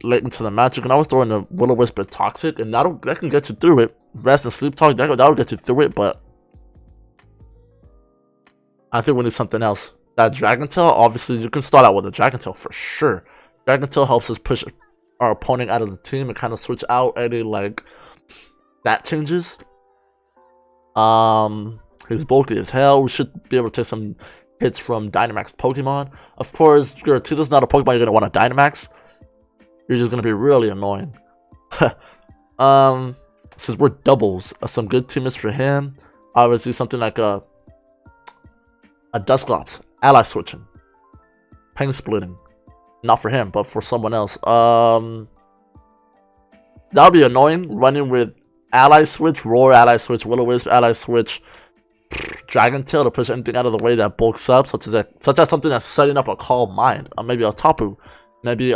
late into the match, you can always throw in a Will-O-Wisp and Toxic, and that can get you through it. Rest and Sleep Talk, that'll get you through it, but I think we need something else. That Dragon Tail, obviously, you can start out with a Dragon Tail for sure. Dragon Tail helps us push our opponent out of the team and kind of switch out any, like, stat changes. He's bulky as hell. We should be able to take some hits from Dynamax Pokemon. Of course, Giratina's not a Pokemon you're going to want to Dynamax. You're just going to be really annoying. Since we're doubles, some good teammates for him. Obviously, something like a Dusclops, Ally Switching, Pain Splitting, Not for him, but for someone else. That would be annoying, running with ally switch, roar ally switch, will-o-wisp ally switch, dragon tail to push anything out of the way that bulks up, such as something that's setting up a calm mind. Maybe a Tapu. Maybe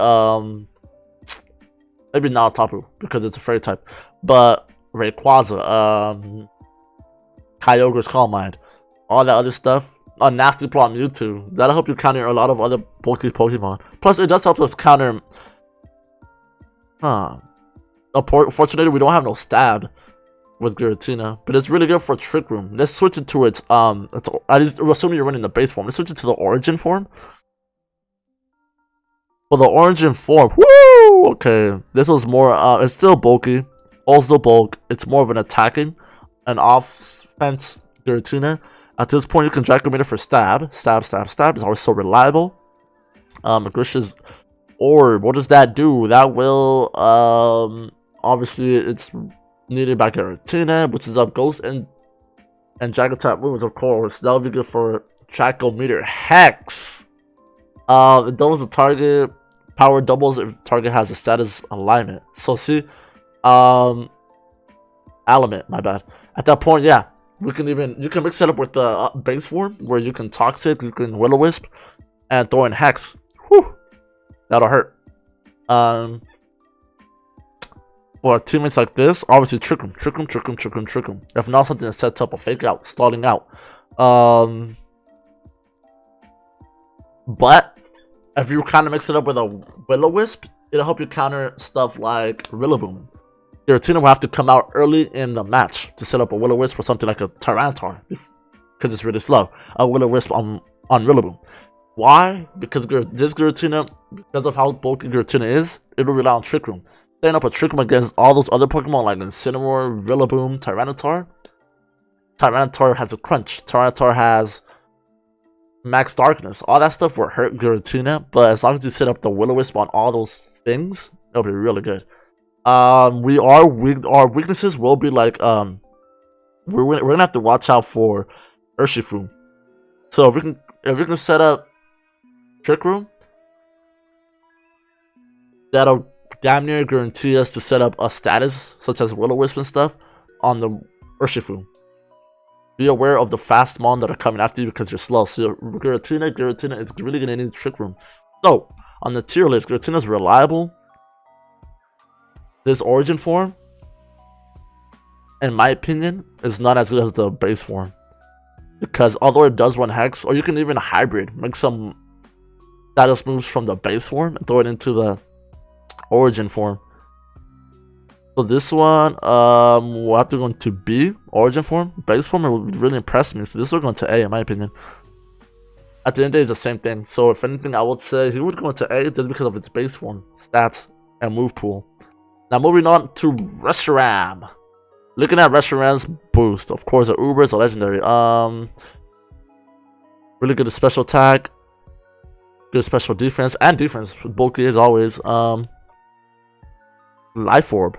maybe not a Tapu because it's a fairy type. But Rayquaza, Kyogre's calm mind. All that other stuff. A nasty plot Mewtwo. That'll help you counter a lot of other bulky Pokemon. Plus, it does help us counter. Unfortunately, we don't have no stab with Giratina, but it's really good for Trick Room. Let's switch it to its at least assuming you're running the base form. Let's switch it to the origin form. For the origin form, woo! Okay, this was more. It's still bulky, also bulk. It's more of an attacking, an offense Giratina. At this point, you can Draco Meter for stab. Stab. It's always so reliable. Grish's Orb. What does that do? That will obviously it's needed by Giratina, which is up Ghost and Dragon type moves, of course. That would be good for Draco Meter Hex. It doubles the target. Power doubles if target has a status alignment. So see, element. My bad. At that point, yeah, you can mix it up with the base form where you can Toxic, you can Will-O-Wisp, and throw in Hex. Whew, that'll hurt. For teammates like this, obviously trick them. If not, something that sets up a fake out, stalling out. But if you kind of mix it up with a Will-O-Wisp, it'll help you counter stuff like Rillaboom. Giratina will have to come out early in the match to set up a Will-O-Wisp for something like a Tyranitar, because it's really slow. A Will-O-Wisp on Rillaboom. Why? Because this Giratina, because of how bulky Giratina is, it will rely on Trick Room. Setting up a Trick Room against all those other Pokemon like Incineroar, Rillaboom, Tyranitar. Tyranitar has a crunch. Tyranitar has Max Darkness. All that stuff will hurt Giratina, but as long as you set up the Will-O-Wisp on all those things, it'll be really good. Our weaknesses will be like we're gonna have to watch out for Urshifu. So if we can set up Trick Room, that'll damn near guarantee us to set up a status such as Will-O-Wisp and stuff on the Urshifu. Be aware of the fast mon that are coming after you because you're slow. So Giratina is really gonna need Trick Room. So on the tier list, Giratina is reliable. This origin form, in my opinion, is not as good as the base form. Because although it does run Hex, or you can even hybrid, make some status moves from the base form and throw it into the origin form. So this one, we'll have to go into B, origin form. Base form would really impress me, so this will go into A in my opinion. At the end of the day, it's the same thing. So if anything, I would say he would go into A just because of its base form, stats, and move pool. Now moving on to Reshiram. Looking at Reshiram's boost, of course, the Uber is a legendary. Really good at special attack, good special defense, and defense. Bulky as always. Life Orb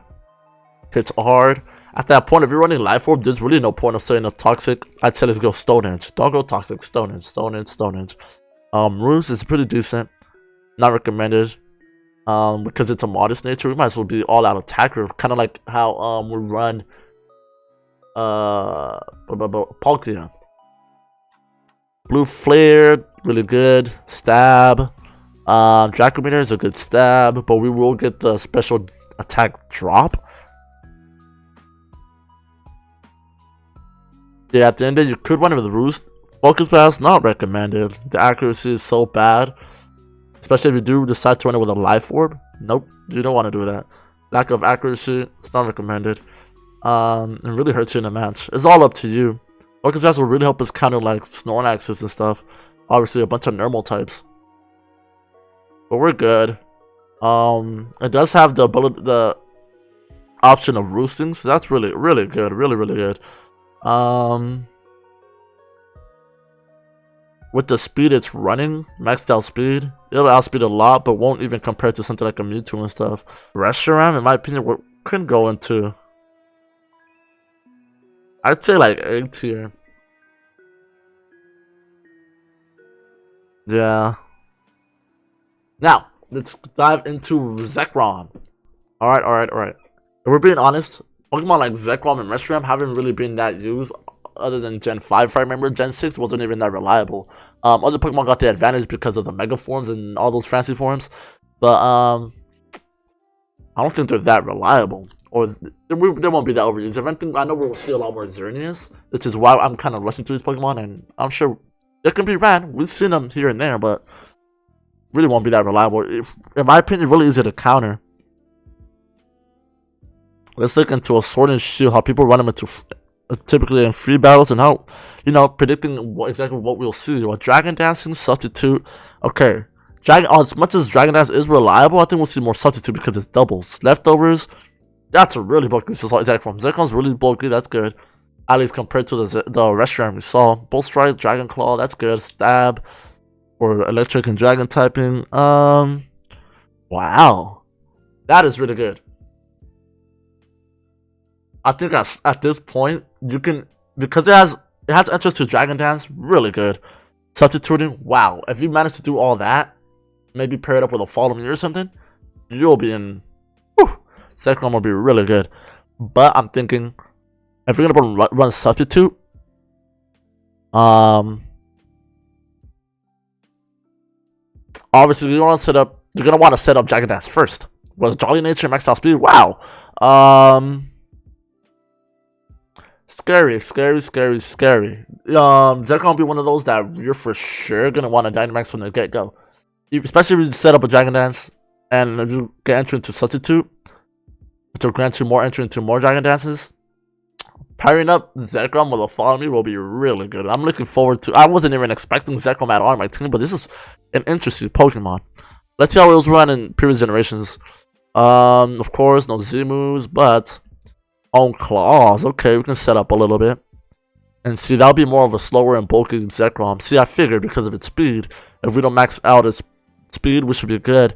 hits hard. At that point, if you're running Life Orb, there's really no point of saying a Toxic. I'd say let's go Stone Edge. Don't go Toxic. Stone Edge. Roost is pretty decent. Not recommended. Because it's a modest nature, we might as well be all out attacker, kind of like how we run Palkia. Blue Flare, really good. Stab. Draco Meter is a good stab, but we will get the special attack drop. Yeah, at the end of the day, you could run it with Roost. Focus Blast, not recommended. The accuracy is so bad. Especially if you do decide to run it with a Life Orb. Nope, you don't want to do that. Lack of accuracy, it's not recommended. It really hurts you in a match. It's all up to you. Focus Blast will really help us counter like Snorlaxes and stuff. Obviously a bunch of normal types. But we're good. It does have the ability, the option of roosting, so that's really good. Really good. With the speed it's running, maxed out speed, it'll outspeed a lot, but won't even compare to something like a Mewtwo and stuff. Reshiram, in my opinion, couldn't go into, I'd say like A tier. Yeah. Now, let's dive into Zekrom. Alright. If we're being honest, Pokemon like Zekrom and Reshiram haven't really been that used other than Gen 5, if I remember. Gen 6 wasn't even that reliable. Other Pokemon got the advantage because of the Mega Forms and all those fancy forms. But, I don't think they're that reliable. Or, they won't be that overused. If anything, I know we'll see a lot more Xerneas, which is why I'm kind of rushing through these Pokemon, and I'm sure they can be ran. We've seen them here and there, but really won't be that reliable. In my opinion, really easy to counter. Let's look into a Sword and Shield, how people run them into typically in free battles, and how, predicting exactly what we'll see. Well, Dragon Dancing, Substitute. Okay, as much as Dragon Dance is reliable, I think we'll see more Substitute because it's doubles. Leftovers, that's a really bulky Zekrom. Zekrom's really bulky, that's good. At least compared to the Reshiram we saw. Bolt Strike, Dragon Claw, that's good. Stab for electric and dragon typing. Wow, that is really good. I think at this point you can, because it has entrance to Dragon Dance, really good. Substituting, wow. If you manage to do all that, maybe pair it up with a Follow Me or something, you'll be in. Whew, Zekrom will be really good. But I'm thinking, if you're gonna run Substitute, obviously you're gonna want to set up Dragon Dance first. With Jolly Nature, Max Out Speed, wow. Scary. Zekrom will be one of those that you're for sure gonna want to Dynamax from the get-go. Especially if you set up a Dragon Dance and if you get entry into Substitute, which will grant you more entry into more Dragon Dances. Pairing up Zekrom with a Follow Me will be really good. I'm looking forward to. I wasn't even expecting Zekrom at all on my team, but this is an interesting Pokemon. Let's see how it was run in previous generations. Of course, no Z moves, but on claws. Okay, we can set up a little bit. And see, that'll be more of a slower and bulky Zekrom. See, I figured because of its speed, if we don't max out its speed, which should be good.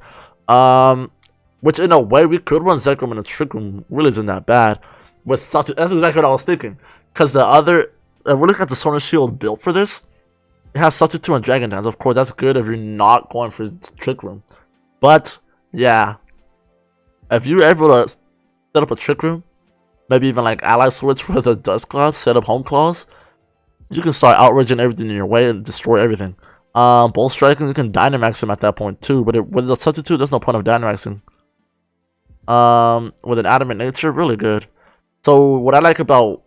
Which in a way, we could run Zekrom in a Trick Room. Really isn't that bad. That's exactly what I was thinking. Because the other, we're looking at the Sword and Shield built for this. It has Substitute and Dragon Dance. Of course, that's good if you're not going for Trick Room. But, yeah. If you're able to set up a Trick Room, maybe even like Ally Switch for the Dust Claw, set up Home Claws, you can start outraging everything in your way and destroy everything. Bolt Striking, you can Dynamax him at that point too, but with the Substitute, there's no point of Dynamaxing. With an Adamant Nature, really good. So what I like about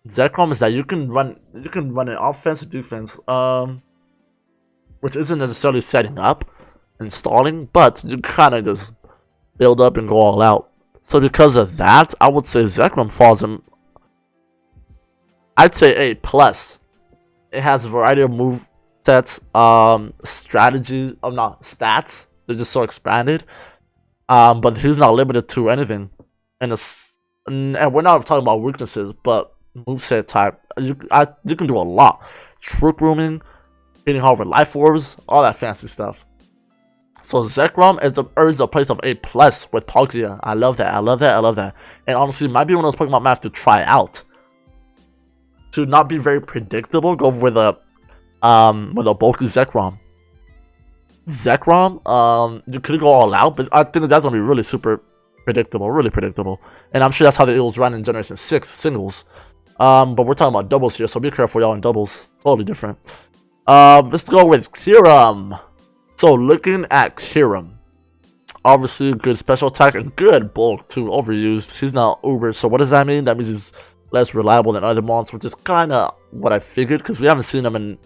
Zekrom is that you can run an offense and defense, which isn't necessarily setting up and stalling, but you kind of just build up and go all out. So because of that, I would say Zekrom falls in, I'd say A+. It has a variety of move sets, strategies, stats. They're just so expanded. But he's not limited to anything. And we're not talking about weaknesses, but moveset type. You can do a lot. Trick Rooming, hitting hard with Life Orbs, all that fancy stuff. So Zekrom earns a place of A+ with Palkia. I love that. And honestly, might be one of those Pokemon I have to try out. To not be very predictable, go with a bulky Zekrom. You could go all out, but I think that's gonna be really super predictable, and I'm sure that's how the Eagles ran in Generation 6 singles. But we're talking about doubles here, so be careful, y'all, in doubles. Totally different. Let's go with Kyurem. So looking at Kyurem, obviously good special attack and good bulk too. Overused. He's not uber. So what does that mean? That means he's less reliable than other mons, which is kind of what I figured because we haven't seen him in.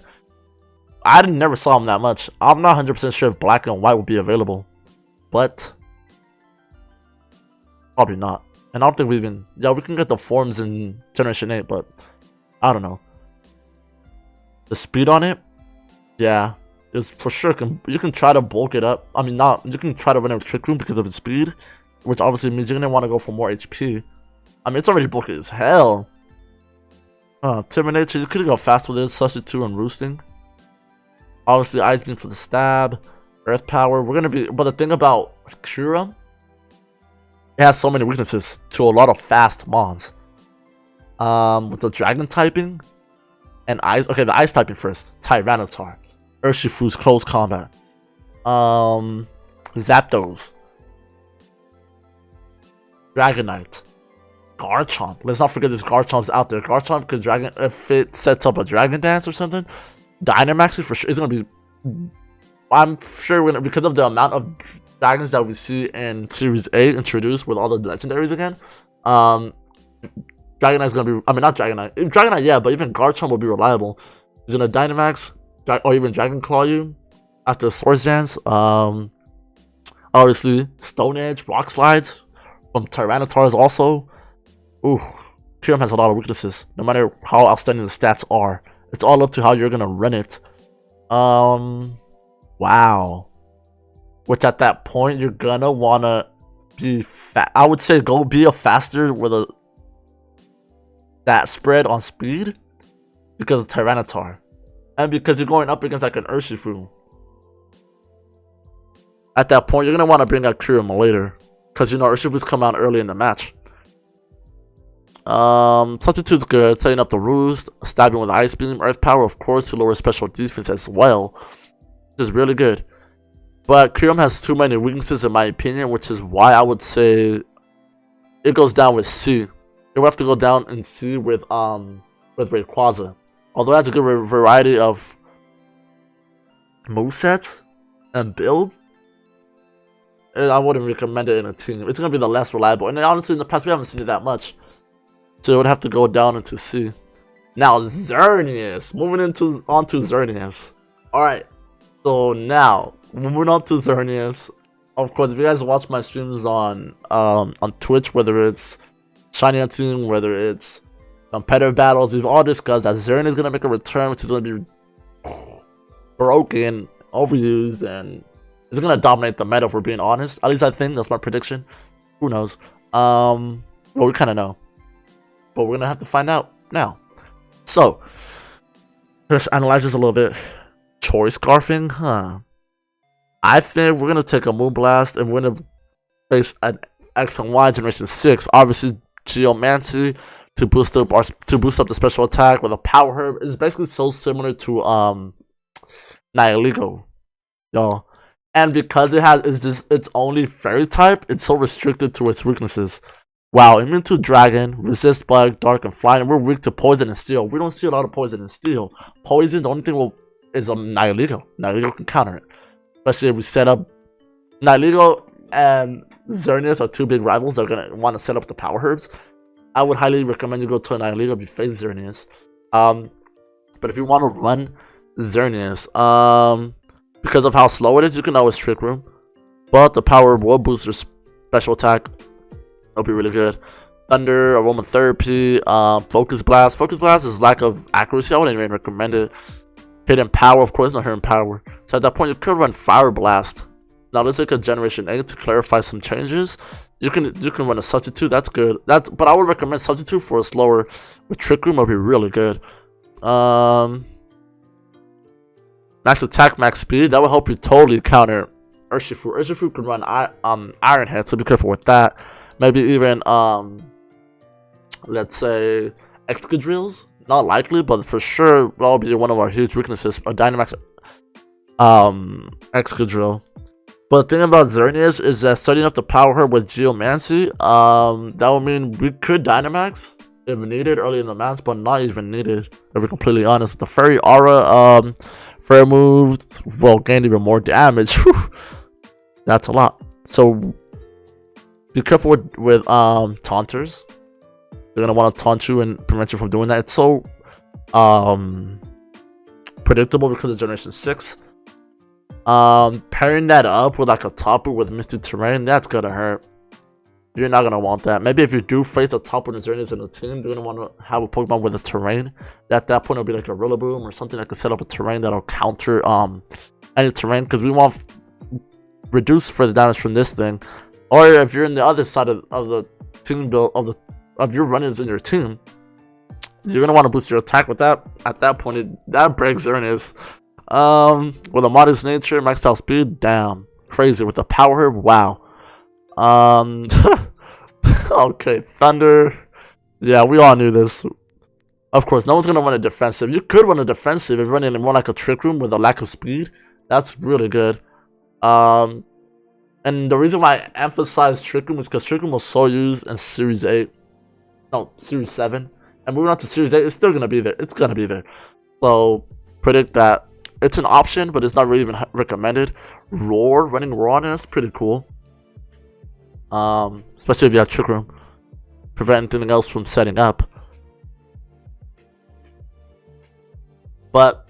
I never saw him that much. I'm not 100% sure if black and white will be available, but probably not. And I don't think we can get the forms in Generation 8, but I don't know. The speed on it, yeah, it's for sure. You can try to bulk it up. I mean, you can try to run a Trick Room because of its speed, which obviously means you're gonna want to go for more HP. I mean, it's already bulky as hell. Timid Nature, you could go fast with this, Substitute and Roosting. Obviously, Ice Beam for the stab, Earth Power. But the thing about Kyurem, it has so many weaknesses to a lot of fast mons. With the Dragon typing and Ice. Okay, the Ice typing first. Tyranitar, Urshifu's Close Combat. Zapdos, Dragonite, Garchomp. Let's not forget there's Garchomp's out there. Garchomp could dragon if it sets up a Dragon Dance or something. Dynamax for sure is gonna be. I'm sure we're gonna, because of the amount of dragons that we see in Series 8 introduced with all the legendaries again. Dragonite's gonna be. I mean, not Dragonite. Dragonite, yeah, but even Garchomp will be reliable. He's gonna Dynamax or even Dragon Claw you after Swords Dance. Obviously, Stone Edge, Rock Slides from Tyranitar's also. Ooh, Kyurem has a lot of weaknesses. No matter how outstanding the stats are, it's all up to how you're gonna run it. Wow. Which at that point you're gonna wanna be I would say go be a faster with a that spread on speed because of Tyranitar, and because you're going up against like an Urshifu. At that point, you're gonna want to bring out Kyurem later, because you know Urshifu's come out early in the match. Substitute's good, setting up the roost, stabbing with Ice Beam, Earth Power, of course, to lower special defense as well. This is really good. But Kyurem has too many weaknesses in my opinion, which is why I would say it goes down with C. It would have to go down in C with Rayquaza. Although it has a good variety of movesets and builds, I wouldn't recommend it in a team. It's going to be the less reliable. And honestly, in the past, we haven't seen it that much. So it would have to go down into C. Now, Xerneas. Moving onto Xerneas. Alright. So now, moving on to Xerneas. Of course, if you guys watch my streams on Twitch, whether it's Shiny Team, whether it's competitive battles, we've all discussed that Xerneas is going to make a return, which is going to be broken, overused, and it's going to dominate the meta, if we're being honest. At least I think that's my prediction. Who knows? Well, we kind of know, but we're going to have to find out now. So let's analyze this a little bit. Choice Scarfing, huh? I think we're going to take a Moonblast and we're going to face an X and Y Generation 6. Obviously, Geomancy to boost up the special attack with a Power Herb is basically so similar to Nihilego, y'all. And because it's only Fairy type, it's so restricted to its weaknesses. Wow, immune to Dragon, resist Bug, Dark, and Flying. We're weak to Poison and Steel. We don't see a lot of Poison and Steel. Poison, the only thing is Nihilego. Nihilego can counter it. Especially if we set up Nihilego and Xerneas are two big rivals that are going to want to set up the Power Herbs. I would highly recommend you go to Nihilego if you face Xerneas. But if you want to run Xerneas, because of how slow it is, you can always Trick Room. But the Power Herb will boost your special attack. It'll be really good. Thunder, Aromatherapy, Focus Blast. Focus Blast is lack of accuracy. I wouldn't even recommend it. Hidden Power, of course, not Hidden Power. So at that point, you could run Fire Blast. Now let's take a Generation 8 to clarify some changes. You can run a Substitute. That's good. But I would recommend Substitute for a slower. With Trick Room, will be really good. Max Attack, Max Speed. That will help you totally counter Urshifu. Urshifu can run Iron Head, so be careful with that. Maybe even let's say Excadrills. Not likely, but for sure that'll be one of our huge weaknesses. A Dynamax Excadrill. But the thing about Xerneas is that setting up the Power Herb with Geomancy, that would mean we could Dynamax if needed early in the match, but not even needed, if we're completely honest. With the Fairy Aura, Fairy move will gain even more damage. That's a lot. So be careful with Taunters. They're gonna want to taunt you and prevent you from doing that. It's so predictable because of Generation 6. Pairing that up with like a Tapu with Misty Terrain, that's gonna hurt. You're not gonna want that. Maybe if you do face a Tapu and Xerneas in the team, you're gonna want to have a Pokemon with a Terrain. At that point, it'll be like a Rillaboom or something that can set up a Terrain that'll counter any Terrain, because we want reduce further damage from this thing. Or if you're in the other side of the team build of your run-ins in your team, you're gonna want to boost your attack with that. At that point, that breaks Xerneas. With a modest nature, maxed out speed, damn, crazy. With the Power Herb, wow. Okay, Thunder. Yeah, we all knew this. Of course, no one's gonna run a defensive. You could run a defensive if you're running more like a Trick Room with a lack of speed. That's really good. And the reason why I emphasize Trick Room is because Trick Room was so used in Series 8. No, Series 7. And moving on to Series 8, it's still going to be there. It's going to be there. So, predict that it's an option, but it's not really even recommended. Roar, running Roar on it, that's pretty cool. Especially if you have Trick Room. Prevent anything else from setting up. But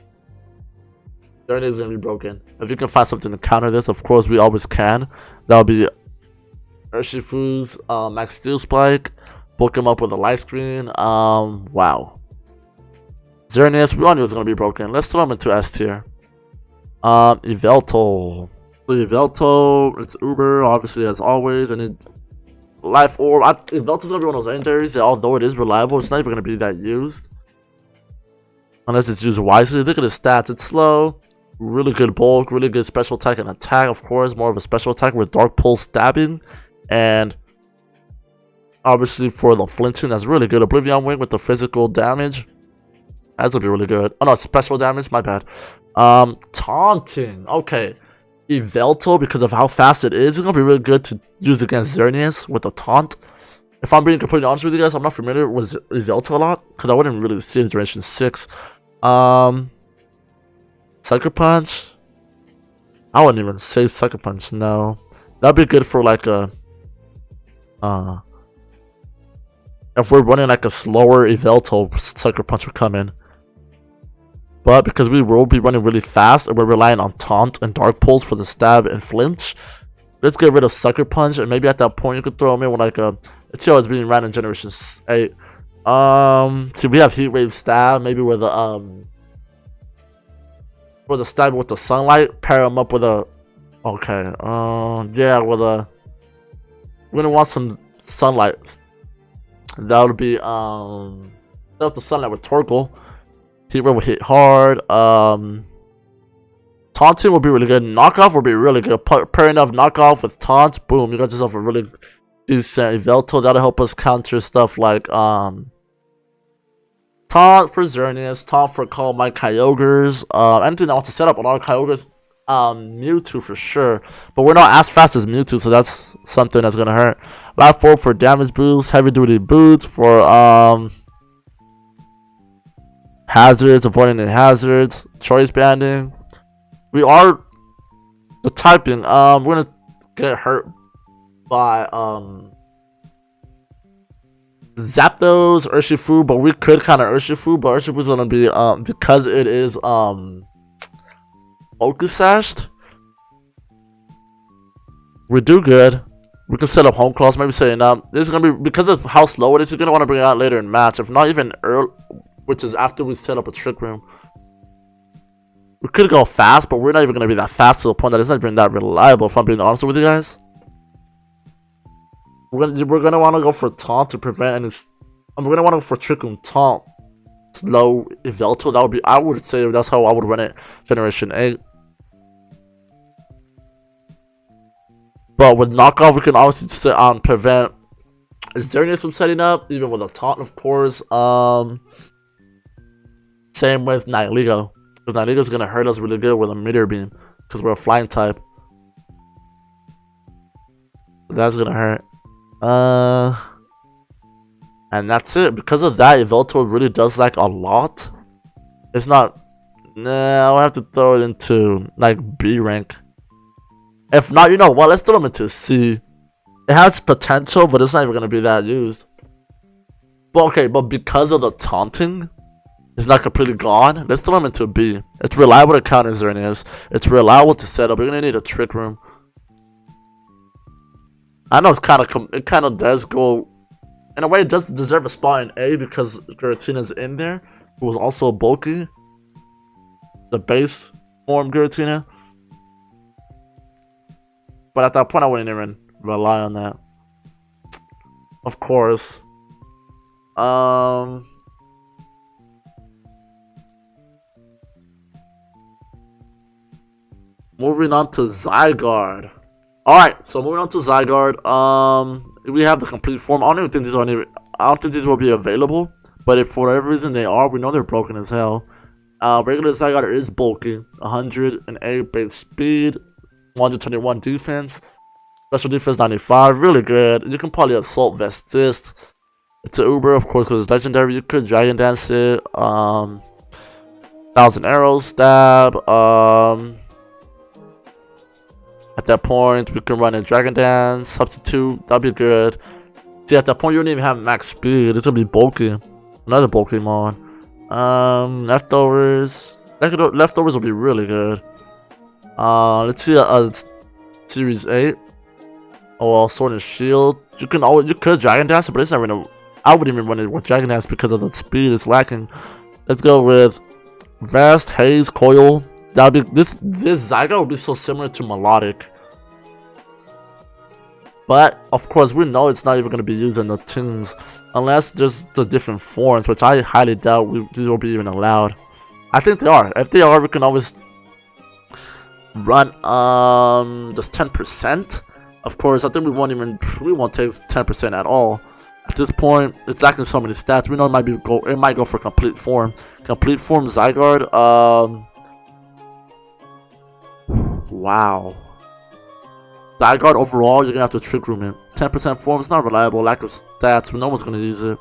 Xerneas is going to be broken. If you can find something to counter this, of course, we always can. That'll be Urshifu's Max Steel Spike. Bulk him up with a light screen. Wow. Xerneas, we all knew it was going to be broken. Let's throw him into S tier. Yveltal. So Yveltal, it's Uber, obviously, as always. And it, Life Orb. Yveltal's going to be one of those legendaries that, although it is reliable, it's not even going to be that used. Unless it's used wisely. Look at the stats. It's slow. Really good bulk. Really good special attack and attack. Of course, more of a special attack with Dark Pulse stabbing. And obviously for the flinching, that's really good. Oblivion Wing with the physical damage. That's gonna be really good. Oh no, special damage. My bad. Taunting. Okay. Yveltal, because of how fast it is, it's gonna be really good to use against Xerneas with a taunt. If I'm being completely honest with you guys, I'm not familiar with Yveltal a lot because I wouldn't really see it in Generation 6. Sucker Punch. I wouldn't even say Sucker Punch. No, that'd be good for like a if we're running like a slower Yveltal, Sucker Punch would come in. But because we will be running really fast and we're relying on Taunt and Dark Pulse for the stab and flinch, let's get rid of Sucker Punch, and maybe at that point you could throw him in with like a. It's always being ran in Generation 8. See, we have Heat Wave Stab, maybe with a for the stab with the sunlight, pair him up with a. Okay, yeah, with a. We're gonna want some sunlight. That would be that's the sunlight with Torkoal. Heat Wave will hit hard. Taunting will be really good. Knockoff will be really good. Pairing of Knockoff with Taunt, boom, you got yourself a really decent Yveltal. That'll help us counter stuff like Taunt for Xerneas, Taunt for Call My Kyogres, anything that wants to set up on our Kyogres, Mewtwo for sure. But we're not as fast as Mewtwo, so that's something that's gonna hurt. Life Orb for damage boost, heavy duty boots for hazards, avoiding the hazards, choice banding. We are the typing. We're gonna get hurt by Zapdos, Urshifu, but we could kind of Urshifu, but Urshifu's gonna be because it is Focus Sashed. We do good. We can set up Home Claws, maybe setting up. This is gonna be because of how slow it is. You're gonna want to bring it out later in match, if not even early, which is after we set up a Trick Room. We could go fast, but we're not even gonna be that fast to the point that it's not even that reliable. If I'm being honest with you guys. We're gonna want to go for Taunt to prevent any. We're gonna want to go for Trick Room Taunt. Slow Yveltal. That would be. I would say that's how I would run it. Generation 8. But with Knockoff, we can obviously prevent Xerneas from setting up, even with a Taunt, of course. Same with Nihilego, because Nihilego gonna hurt us really good with a Meteor Beam, because we're a flying type. That's gonna hurt. And that's it. Because of that, Yveltal really does like a lot. It's not. Nah, I'll have to throw it into like B rank. If not, you know what? Let's throw them into C. It has potential, but it's not even gonna be that used. But okay, but because of the taunting, it's not completely gone. Let's throw them into B. It's reliable to counter Xerneas. It's reliable to set up. You're gonna need a Trick Room. I know it's it kind of does go. In a way, it does deserve a spot in A because Giratina's in there, who was also bulky. The base form Giratina. But at that point, I wouldn't even rely on that. Of course. Moving on to Zygarde. Alright, so moving on to Zygarde. We have the complete form. I don't even think these I don't think these will be available. But if for whatever reason they are, we know they're broken as hell. Regular Zygarde is bulky. 108 base speed. 121 defense. Special defense 95, really good. You can probably assault vest this. It's an Uber, of course, because it's legendary. You could dragon dance it. 1,000 arrows stab. At that point, we can run a dragon dance substitute. That'd be good. See, at that point, you don't even have max speed. It's gonna be bulky. Another Pokemon. Leftovers. Leftovers will be really good. Let's see. Series 8. Oh well, Sword and Shield. You could Dragon Dance, but it's not really. I wouldn't even run it with Dragon Dance because of the speed it's lacking. Let's go with Vast, Haze, Coil. That'd be this Zygarde would be so similar to Melodic. But of course we know it's not even gonna be used in the teams unless there's the different forms, which I highly doubt these will be even allowed. I think they are. If they are, we can always run just 10%. Of course, I think we won't take 10% at all. At this point, it's lacking so many stats. We know it might go for complete form. Complete form Zygarde. Wow. Zygarde overall, you're gonna have to trick room it. 10% form is not reliable. Lack of stats. No one's gonna use it.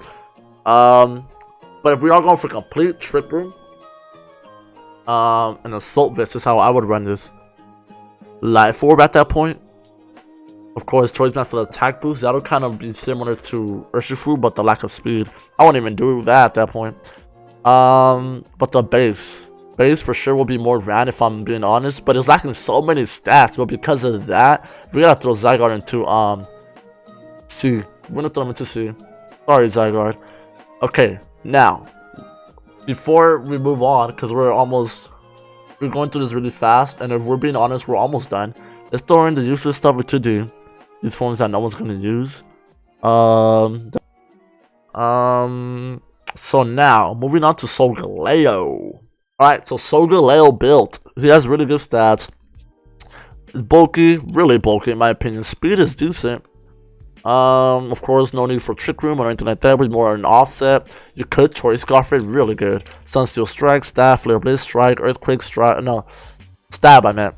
But if we are going for complete trick room, an assault vest is how I would run this. Life orb at that point. Of course, choice map for the attack boost. That'll kind of be similar to Urshifu, but the lack of speed. I won't even do that at that point. But the base for sure will be more rad if I'm being honest. But it's lacking so many stats. But because of that, we gotta throw Zygarde into C. We're gonna throw him into C. Sorry, Zygarde. Okay, now before we move on, because we're going through this really fast, and if we're being honest, we're almost done. Let's throw in the useless stuff with 2D. These forms that no one's gonna use. So now moving on to Solgaleo. Alright, so Solgaleo built. He has really good stats. It's bulky, really bulky in my opinion. Speed is decent. Of course, no need for Trick Room or anything like that, but more an offset. You could Choice Scarf it, really good. Sunsteel Strike, Staff, Flare Blade Strike, Earthquake Strike, no, Stab I meant.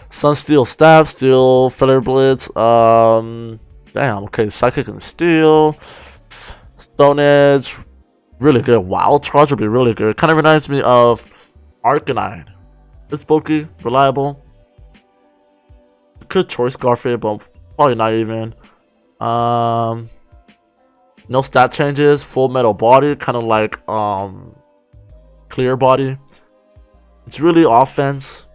Sunsteel Stab, Steel, Feather Blitz, damn, okay, Psychic and Steel, Stone Edge, really good. Wild Charge would be really good. Kind of reminds me of Arcanine. It's bulky, reliable. You could Choice Scarf it, but probably not even. No stat changes, Full Metal Body, kind of like Clear Body. It's really offense.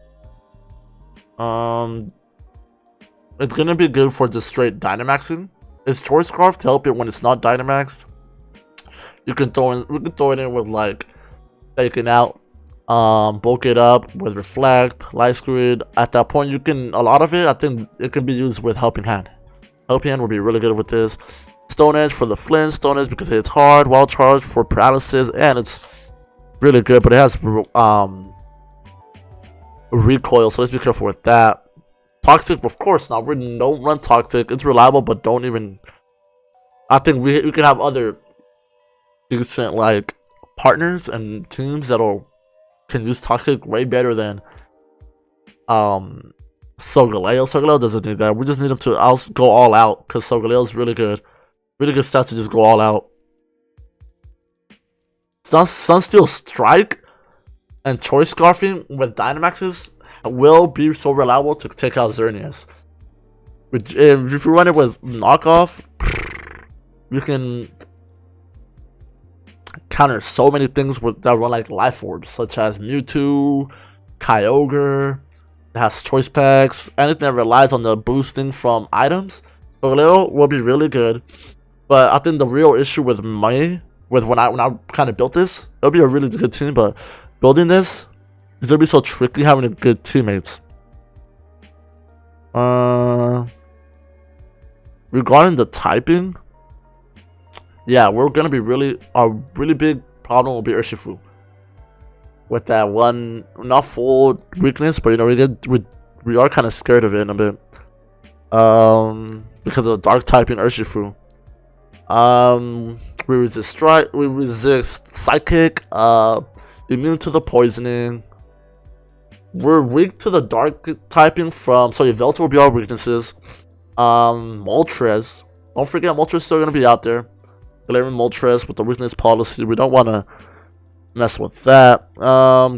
It's gonna be good for just straight Dynamaxing. It's Choice Scarf to help it when it's not Dynamaxed. We can throw it in with like taking out, bulk it up with Reflect, Light Screen. At that point, a lot of it, I think it can be used with Helping Hand. Helping Hand will be really good with this. Stone Edge for the Flint, Stone Edge because it's hard, Wild Charge for paralysis, and it's really good, but it has recoil, so let's be careful with that. Toxic, of course not. We don't run Toxic. It's reliable, but don't even. I think we can have other decent like partners and teams that'll can use Toxic way better than Solgaleo. Solgaleo doesn't need that. We just need him to go all out because Solgaleo's really good. Really good stats to just go all out. Sunsteel Strike and Choice Scarfing with Dynamaxes will be so reliable to take out Xerneas. If you run it with Knockoff, you can counter so many things that run like Life Orbs, such as Mewtwo, Kyogre. It has Choice Packs, anything that relies on the boosting from items. Solgaleo will be really good, but I think the real issue with me, when I kind of built this, it'll be a really good team, but building this is gonna be so tricky having good teammates. Regarding the typing, yeah, we're gonna be a really big problem will be Urshifu. With that one, not full weakness, but you know we are kind of scared of it a bit. Because of the dark typing Urshifu. We resist Psychic, immune to the poisoning. We're weak to the dark typing so Yveltal will be our weaknesses. Moltres. Don't forget, Moltres still gonna be out there. Glaring Moltres with the weakness policy. We don't want to mess with that.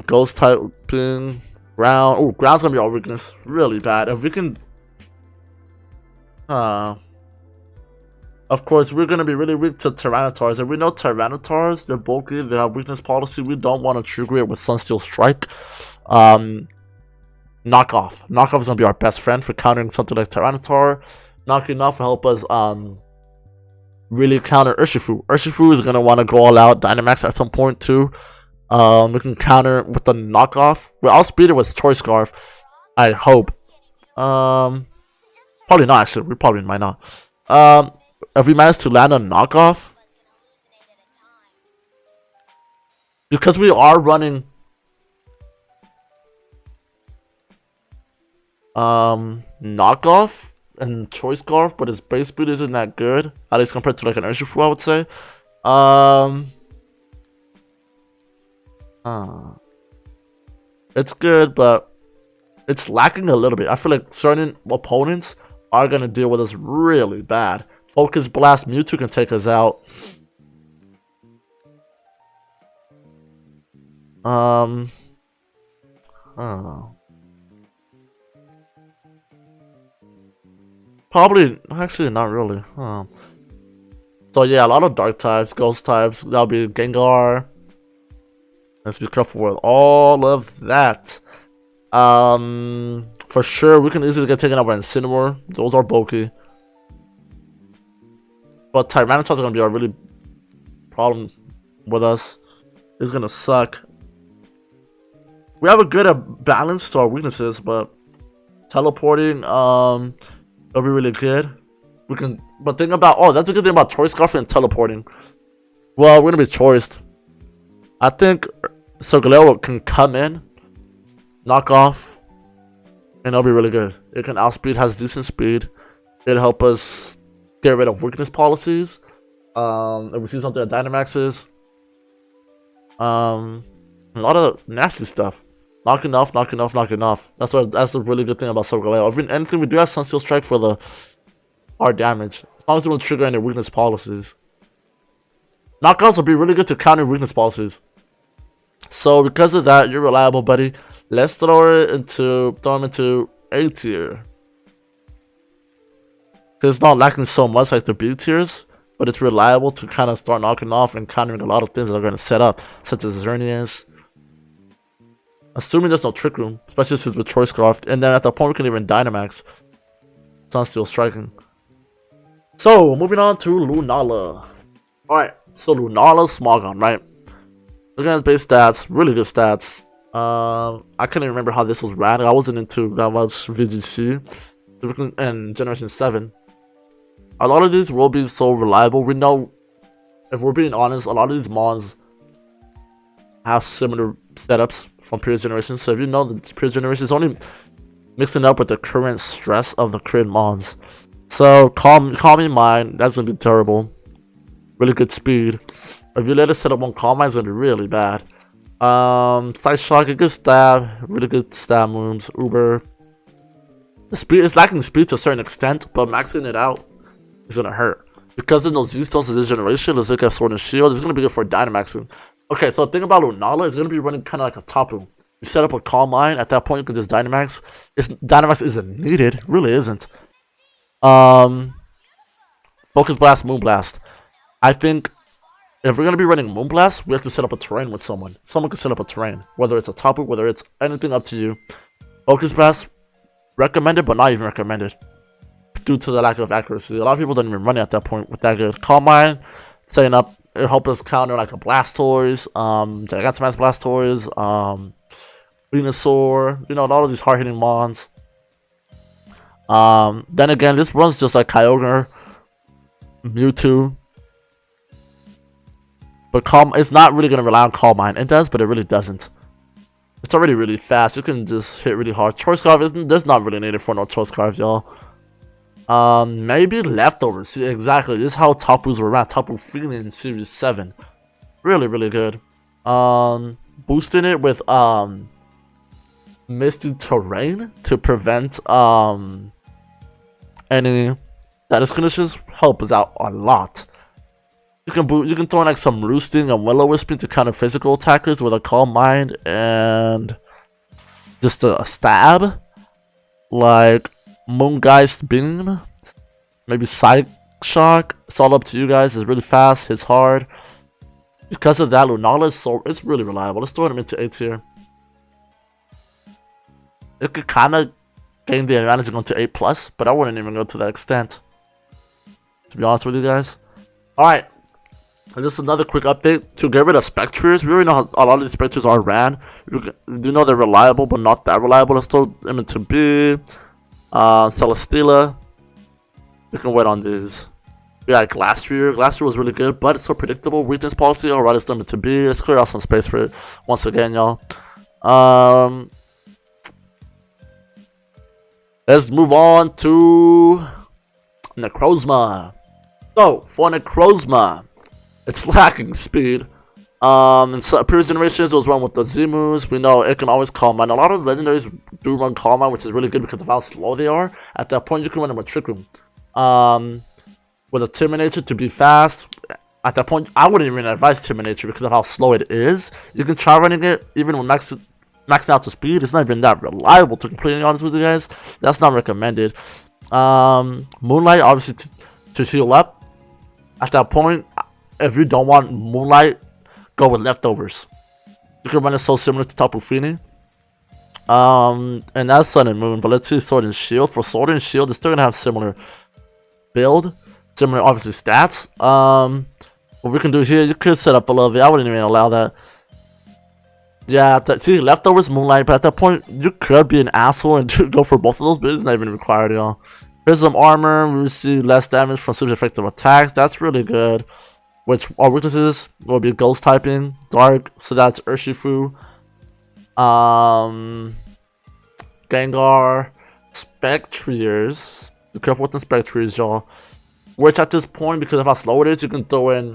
Ghost typing. Ground. Oh, ground's gonna be our weakness. Really bad. If we can. Of course, we're gonna be really weak to Tyranitar's. If we know Tyranitar's, they're bulky, they have weakness policy. We don't want to trigger it with Sunsteel Strike. Knockoff. Knockoff is gonna be our best friend for countering something like Tyranitar. Knocking off will help us really counter Urshifu. Urshifu is gonna want to go all out Dynamax at some point too. We can counter with the knockoff. We'll outspeed it with Choice Scarf. I hope. Probably not actually. We probably might not. If we manage to land a knockoff, because we are running knockoff and Choice Scarf, but his base speed isn't that good, at least compared to like an Urshifu, I would say. It's good, but it's lacking a little bit. I feel like certain opponents are gonna deal with us really bad. Focus Blast Mewtwo can take us out. Probably, actually not really. So yeah, a lot of dark types, ghost types. That'll be Gengar. Let's be careful with all of that. For sure, we can easily get taken out by Incineroar. Those are bulky. But Tyranitar is gonna be a really problem with us. It's gonna suck. We have a good balance to our weaknesses, but teleporting, it'll be really good. We can, but think about, oh, that's a good thing about Choice Scarf and teleporting. Well, we're gonna be choiced. I think Solgaleo can come in, knock off, and it'll be really good. It can outspeed, has decent speed. It'll help us get rid of weakness policies. If we see something at Dynamaxes, a lot of nasty stuff. Knocking off. That's a really good thing about Solgaleo. I mean, anything we do have Sunsteel Strike for our damage, as long as we don't trigger any weakness policies. Knockouts will be really good to counter weakness policies. So because of that, you're reliable, buddy. Let's throw him into A tier. Because it's not lacking so much like the B tiers, but it's reliable to kind of start knocking off and countering a lot of things that are going to set up, such as Xerneas. Assuming there's no Trick Room, especially since with Choice Scarf, and then at that point we can even Dynamax. Sunsteel Striking. So, moving on to Lunala. Alright, so Lunala Smogon, right? Looking at his base stats, really good stats. I couldn't remember how this was ran. I wasn't into that much VGC and Generation 7. A lot of these will be so reliable. We know, if we're being honest, a lot of these mons have similar setups from previous generations. So if you know that previous generations is only mixing up with the current stress of the current mons. So calm in mind, that's gonna be terrible. Really good speed. If you let us set up one Calm Mind, it's gonna be really bad. Side Shock, a good stab, really good stab moves. Uber. The speed is lacking speed to a certain extent, but maxing it out is gonna hurt. Because there's no Z-Stones in this generation, let's look at Sword and Shield, it's gonna be good for Dynamaxing. Okay, so the thing about Lunala is gonna be running kinda like a top room. You set up a Calm Mind, at that point you can just Dynamax. Dynamax isn't needed, really isn't. Focus Blast, Moonblast. I think if we're gonna be running Moonblast, we have to set up a terrain with someone. Someone can set up a terrain, whether it's a Tapu, whether it's anything, up to you. Focus Blast, recommended, but not even recommended, due to the lack of accuracy. A lot of people don't even run it at that point with that good. Calm Mind, setting up, it'll help us counter like a Blastoise, Gigantamax Blastoise, Venusaur, you know, all of these hard hitting mons. Then again, this runs just like Kyogre, Mewtwo. But it's not really going to rely on Calm Mind. It does, but it really doesn't. It's already really fast. You can just hit really hard. Choice Scarf there's not really needed for no Choice Scarf, y'all. Maybe Leftovers. See, exactly. This is how Tapus were ran. Tapu Feeling in Series 7. Really, really good. Boosting it with Misty Terrain to prevent any status conditions help us out a lot. You can throw in like some roosting and willow wisping to counter physical attackers with a calm mind and just a stab, like Moongeist Beam, maybe Psych Shock. It's all up to you guys. It's really fast, hits hard. Because of that, Lunala is so it's really reliable. Let's throw him into A tier. It could kind of gain the advantage of going to 8+, but I wouldn't even go to that extent, to be honest with you guys. Alright, and this is another quick update to get rid of Spectres. We already know how a lot of these Spectres are ran. We do know they're reliable, but not that reliable. Let's throw them into B. Celesteela. We can wait on these. Yeah, Glastrier. Glastrier was really good, but it's so predictable. Weakness policy, alright, let's throw them into B. Let's clear out some space for it once again, y'all. Let's move on to Necrozma. So, for Necrozma, it's lacking speed. In previous generations, it was run with the Z-moves. We know it can always Calm Mind. A lot of legendaries do run Calm Mind, which is really good because of how slow they are. At that point, you can run them with Trick Room. With a Terminator to be fast. At that point, I wouldn't even advise Terminator because of how slow it is. You can try running it even with maxing out to speed. It's not even that reliable, to be completely honest with you guys. That's not recommended. Moonlight, obviously, to heal up. At that point, if you don't want Moonlight, go with Leftovers. You can run it so similar to Tapu Fini. And that's Sun and Moon. But let's see Sword and Shield. For Sword and Shield, it's still gonna have similar build, similar obviously stats. What we can do here, you could set up a little bit. I wouldn't even allow that. Yeah, see, Leftovers, Moonlight, but at that point, you could be an asshole and go for both of those, but it's not even required, y'all. Here's some armor. We receive less damage from super effective attacks. That's really good. Which our weaknesses will be Ghost typing, Dark, so that's Urshifu, Gengar, Spectriers. Be careful with the Spectriers, y'all. Which at this point, because of how slow it is, you can throw in.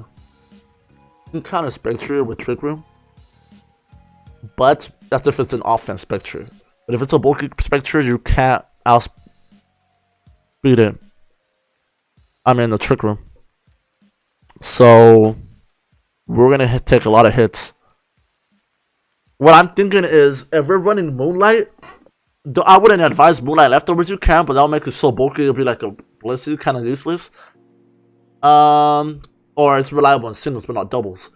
You can kind of Spectrier with Trick Room. But that's if it's an offense Spectre. But if it's a bulky Spectre, you can't outspeed it. I'm in the Trick Room. So we're gonna take a lot of hits. What I'm thinking is, if we're running Moonlight, I wouldn't advise Moonlight Leftovers. You can, but that'll make it so bulky it'll be like a Blissey, kind of useless. Or it's reliable in singles but not doubles.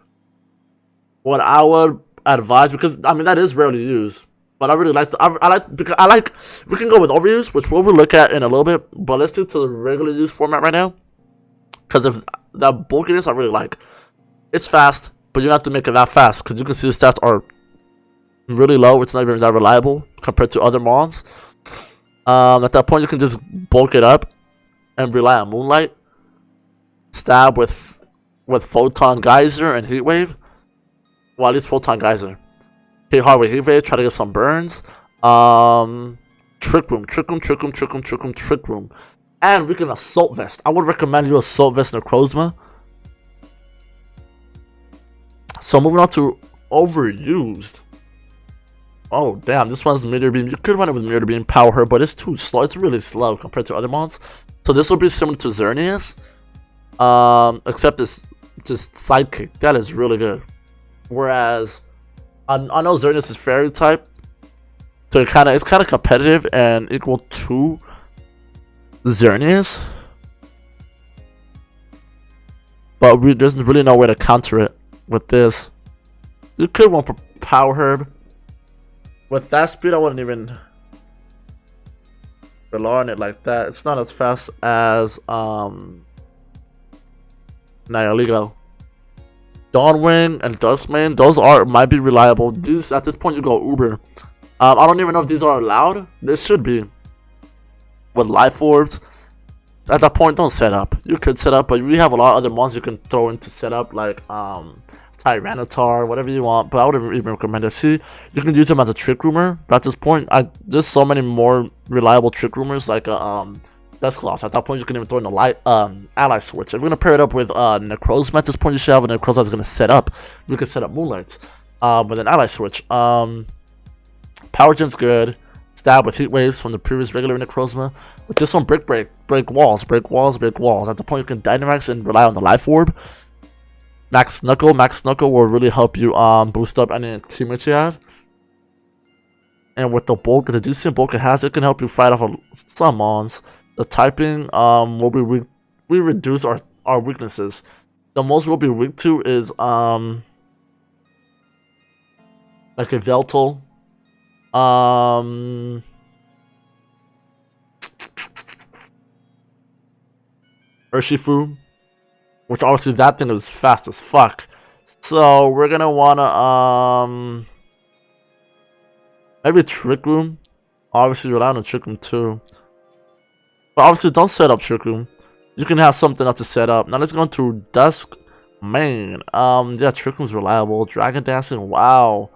What I would advise, because I mean that is rarely used, but I really like I like we can go with overuse, which we'll look at in a little bit, but let's stick to the regular use format right now, because if that bulkiness I really like. It's fast, but you don't have to make it that fast because you can see the stats are really low. It's not even that reliable compared to other mons. At that point you can just bulk it up and rely on Moonlight, stab with Photon Geyser and Heat Wave. Well, at least Photon Geyser. Hit hard with Heat Wave, try to get some burns. Trick Room. And we can Assault Vest. I would recommend you Assault Vest Necrozma. So moving on to Overused. Oh damn, this one's Meteor Beam. You could run it with Meteor Beam, Power Her, but it's too slow. It's really slow compared to other mons. So this will be similar to Xerneas. Except it's just Sidekick. That is really good. Whereas I know Xerneas is Fairy type, so it's kind of competitive and equal to Xerneas, but there's really no way to counter it with this. You could want Power Herb. With that speed, I wouldn't even rely on it like that. It's not as fast as Nihilego. Dawnwing and Duskmane, those might be reliable. These at this point you go Uber. I don't even know if these are allowed. This should be. With Life Orbs, at that point don't set up. You could set up, but we have a lot of other mons you can throw into setup, like Tyranitar, whatever you want. But I wouldn't even recommend it. See, you can use them as a Trick Roomer. But at this point, there's so many more reliable Trick Roomers, like Dusclops. At that point, you can even throw in a light ally switch. If we're gonna pair it up with Necrozma, at this point, you should have a Necrozma that's gonna set up. We can set up Moonlights with an ally switch. Power Gem's good. stab with heat waves from the previous regular Necrozma. With this one, break walls. At the point you can Dynamax and rely on the Life Orb. Max Knuckle will really help you boost up any teammates you have. And with the bulk, the decent bulk it has, it can help you fight off some mons. The typing will be weak. We reduce our weaknesses. The most we'll be weak to is like a Veltal. Urshifu, which obviously that thing is fast as fuck. So we're gonna wanna maybe Trick Room. Obviously rely on the Trick Room too. But obviously don't set up Trick Room. You can have something else to set up. Now let's go into Dusk Main. Yeah, Trick Room's reliable. Dragon Dancing, wow.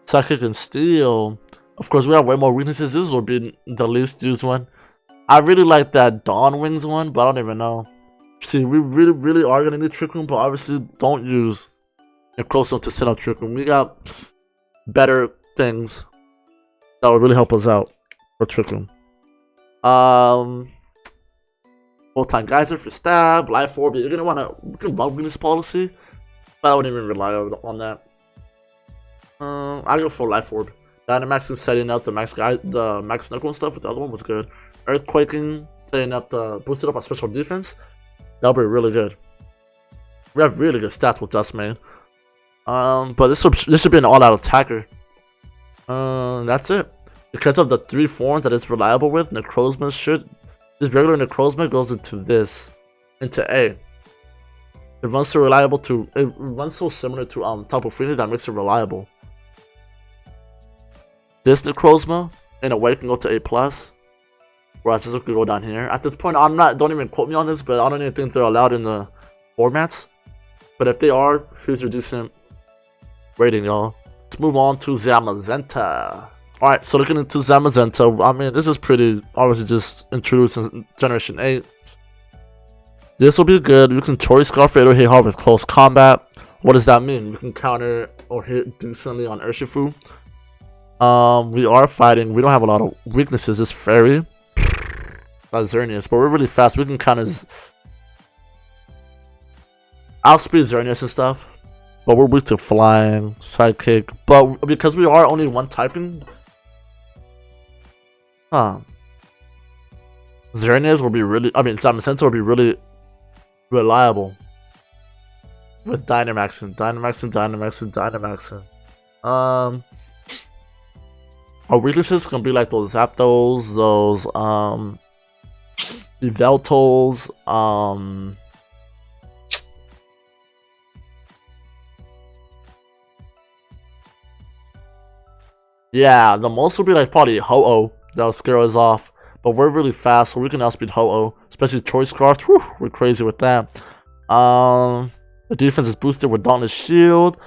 Psychic and Steel. Of course, we have way more weaknesses. This will be the least used one. I really like that Dawn Wings one, but I don't even know. See, we really are gonna need Trick Room, but obviously don't use your close enough to set up Trick Room. We got better things that will really help us out for Trick Room. Full-time Geyser for stab, Life Orb. You're gonna wanna love weakness policy, but I wouldn't even rely on that. I go for Life Orb. Dynamax and setting up the Max Knuckle and stuff with the other one was good. Earthquaking, setting up the boosted up our special defense. That'll be really good. We have really good stats with Dust Main. But this should be an all-out attacker. That's it. Because of the 3 forms that it's reliable with, Necrozma should. This regular Necrozma goes into A. It runs so reliable to. It runs so similar to Tapu Fini that makes it reliable. This Necrozma in a way can go to A+. Whereas this could go down here. At this point, don't even quote me on this, but I don't even think they're allowed in the formats. But if they are, here's your decent rating, y'all. Let's move on to Zamazenta. Alright, so looking into Zamazenta, I mean, this is pretty, obviously just introduced in Generation 8. This will be good. You can Choice Scarf it or hit hard with close combat. What does that mean? You can counter or hit decently on Urshifu. We are fighting. We don't have a lot of weaknesses. This Fairy. That's Xerneas, but we're really fast. We can kind of outspeed Xerneas and stuff. But we're weak to flying, sidekick. But because we are only one typing, Xerneas will be really. I mean, Zamazenta will be really reliable with Dynamaxing. Our weaknesses can be like those Zapdos, those Yveltals, yeah, the most will be like probably Ho-Oh. That'll scare us off. But we're really fast, so we can outspeed Ho-Oh. Especially Choice Scarf. Whew, we're crazy with that. The defense is boosted with Dauntless Shield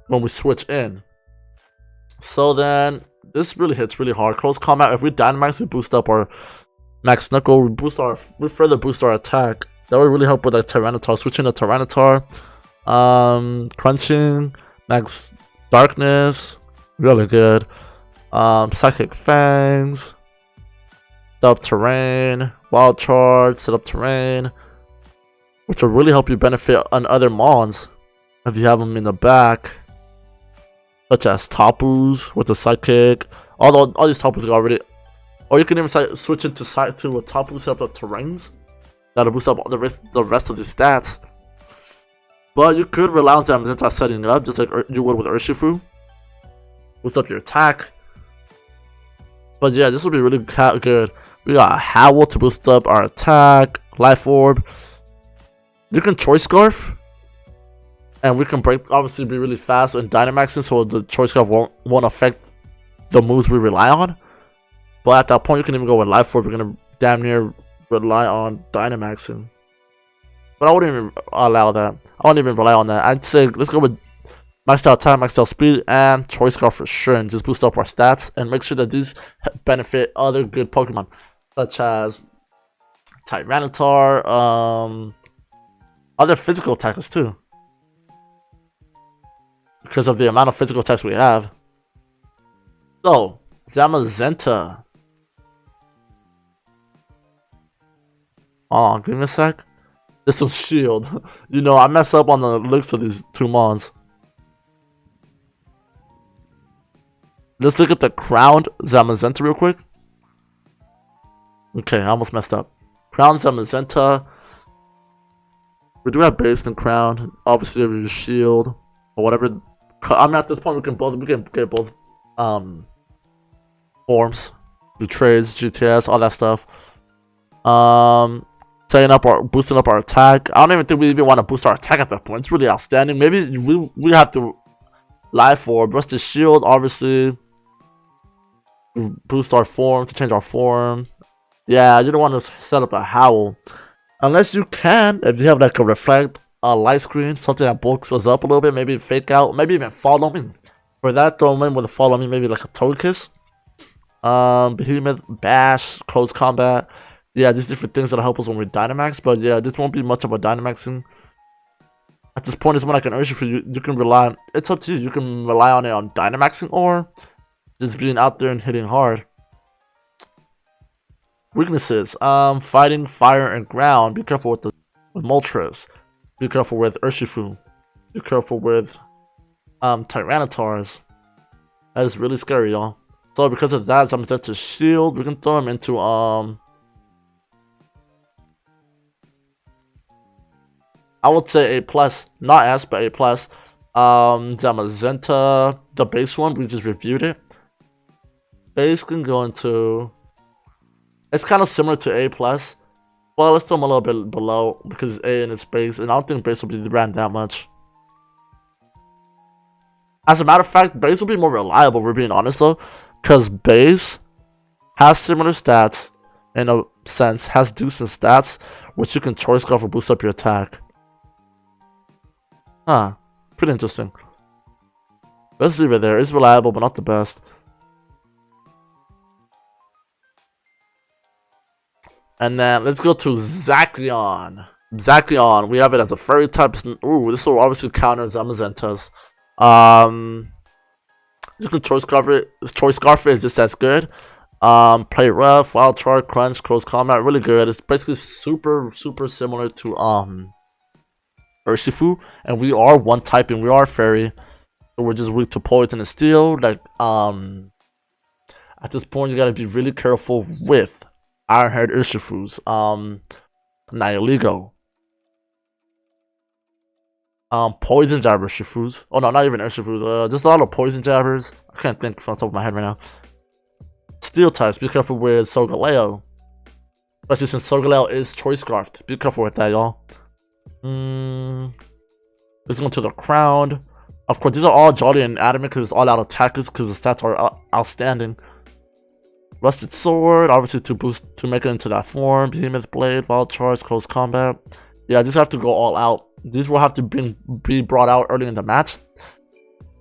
when we switch in. So then, this really hits really hard. Close combat, if we Dynamax, we boost up our Max Knuckle. We further boost our attack. That would really help with like Tyranitar. Switching to Tyranitar. Crunching. Max Darkness. Really good. Psychic Fangs. Set up Terrain. Wild Charge. Set up Terrain. Which will really help you benefit on other Mons if you have them in the back. Such as Tapus with the Psychic. Although all these Tapus are already. Or you can even switch into a Tapu, set up the Terrains. That'll boost up the rest of the stats. But you could rely on Zamazenta setting up, just like you would with Urshifu. Boost up your attack. But yeah, this will be really good. We got Howl to boost up our attack. Life Orb. You can Choice Scarf. And we can obviously be really fast and Dynamaxing, so the Choice Scarf won't affect the moves we rely on. But at that point, you can even go with Life Orb. You're gonna damn near rely on Dynamaxing. But I wouldn't even allow that. I wouldn't even rely on that. I'd say let's go with Maxed Out Time, Maxed Out Speed, and Choice Scarf for sure, and just boost up our stats and make sure that these benefit other good Pokemon, such as Tyranitar, other physical attackers too. Because of the amount of physical attacks we have. So, Zamazenta. Oh, give me a sec. This was shield. You know, I mess up on the looks of these two mons. Let's look at the crowned Zamazenta real quick. Okay, I almost messed up. Crown Zamazenta. We do have base and crown. Obviously, there's shield or whatever. I mean, at this point, we can get both forms, do trades, GTS, all that stuff. Boosting up our attack. I don't even think we even want to boost our attack at that point. It's really outstanding. Maybe we have to live for rest the shield, obviously. Boost our form to change our form. Yeah, you don't want to set up a howl. Unless you can, if you have like a reflect light screen, something that bulks us up a little bit, maybe fake out, maybe even follow me. For that, throw them in with a follow me, maybe like a toe kiss. Behemoth, bash, close combat. Yeah, these different things that'll help us when we Dynamax, but yeah, this won't be much of a Dynamaxing. At this point, it's when I can urge you for you. You can rely. It's up to you. You can rely on it on Dynamaxing or just being out there and hitting hard. Weaknesses: fighting, fire, and ground. Be careful with Moltres. Be careful with Urshifu. Be careful with Tyrannotars. That is really scary, y'all. So because of that, I'm set to shield. We can throw him into I would say A+, not S, but A+. Zamazenta, the base one, we just reviewed it. Base can go into... It's kind of similar to A+, but let's throw them a little bit below because it's A in its base, and I don't think base will be ran that much. As a matter of fact, base will be more reliable, we're being honest though, because base has similar stats, in a sense, has decent stats, which you can choice scarf or boost up your attack. Huh, pretty interesting. Let's leave it there. It's reliable, but not the best. And then let's go to Zacian. Zacian, we have it as a fairy type. Ooh, this will obviously counter Zamazenta's. You can choice scarf it. Choice scarf it is just as good. Play rough, wild charge, crunch, close combat, really good. It's basically super similar to Urshifu, and we are one typing, we are fairy, so we're just weak to poison and steel. Like at this point you gotta be really careful with Iron-haired Urshifu's Nihiligo. Poison jabber Urshifu's. Oh no, not even Urshifu's, just a lot of poison jabbers. I can't think from the top of my head right now. Steel types, be careful with Solgaleo. Especially since Solgaleo is choice scarfed. Be careful with that, y'all. Let's go to the crown. Of course, these are all jolly and adamant because it's all out attackers because the stats are outstanding. Rusted sword, obviously to boost to make it into that form. Behemoth blade, wild charge, close combat. Yeah, these have to go all out. These will have to be brought out early in the match.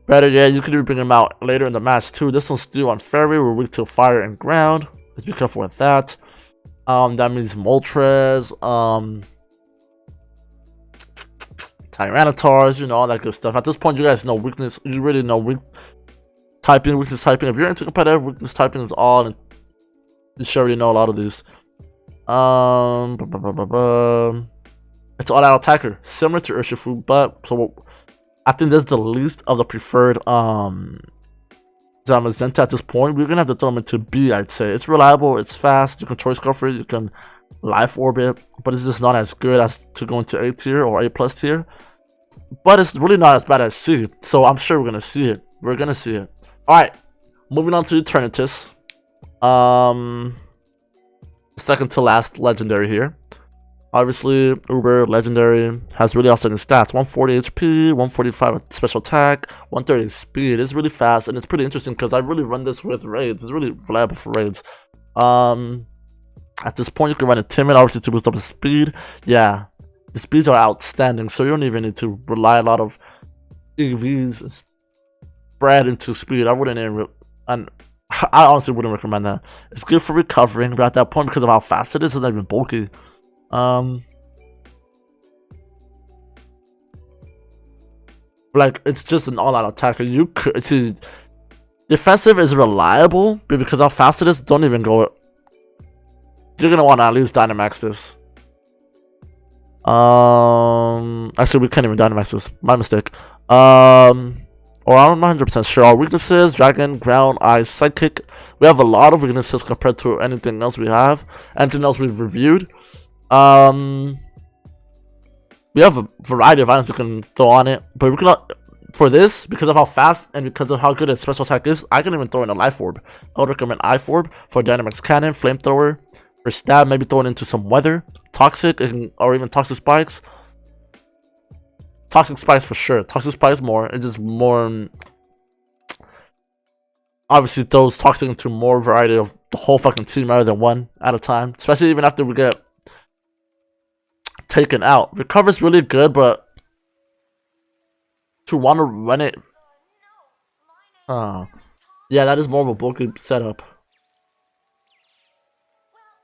Better yet, you could even bring them out later in the match too. This one's still on fairy. We're weak to fire and ground. Let's be careful with that. That means Moltres, Tyrannotars, you know, all that good stuff. At this point, you guys know weakness. You really know weakness typing. If you're into competitive, weakness typing is all. And you should already know a lot of these. It's all out attacker, similar to Urshifu, but so I think that's the least of the preferred Zamazenta at this point. We're gonna have to throw them into B, I'd say. It's reliable, it's fast, you can choice scarf it, you can life orbit, but it's just not as good as to go into A tier or A+ tier. But it's really not as bad as C, so I'm sure we're gonna see it. We're gonna see it. Alright, moving on to Eternatus. Second to last legendary here. Obviously, Uber Legendary has really outstanding stats. 140 HP, 145 special attack, 130 speed. It's really fast, and it's pretty interesting because I really run this with raids. It's really reliable for raids. At this point, you can run a Timid, obviously, to boost up the speed. Yeah, the speeds are outstanding, so you don't even need to rely a lot of EVs spread into speed. I wouldn't even, and I honestly wouldn't recommend that. It's good for recovering, but at that point, because of how fast it is, it's not even bulky. Like, it's just an all-out attacker. You could see Defensive is reliable, but because how fast it is, don't even go it. You're gonna want to at least Dynamax this. Actually, we can't even Dynamax this. My mistake. Or I'm not 100% sure. Our weaknesses: Dragon, Ground, Ice, Psychic. We have a lot of weaknesses compared to anything else we have. Anything else we've reviewed. We have a variety of items we can throw on it, but we cannot. For this, because of how fast and because of how good its special attack is, I can even throw in a Life Orb. I would recommend Life Orb for Dynamax Cannon, Flamethrower, for Stab, maybe throw it into some Weather, Toxic, or even Toxic Spikes. Toxic Spikes for sure. Toxic Spikes more. It's just more. Obviously, throws Toxic into more variety of the whole fucking team rather than one at a time. Especially even after we get taken out. Recover's really good, but to want to run it. Yeah, that is more of a bulky setup.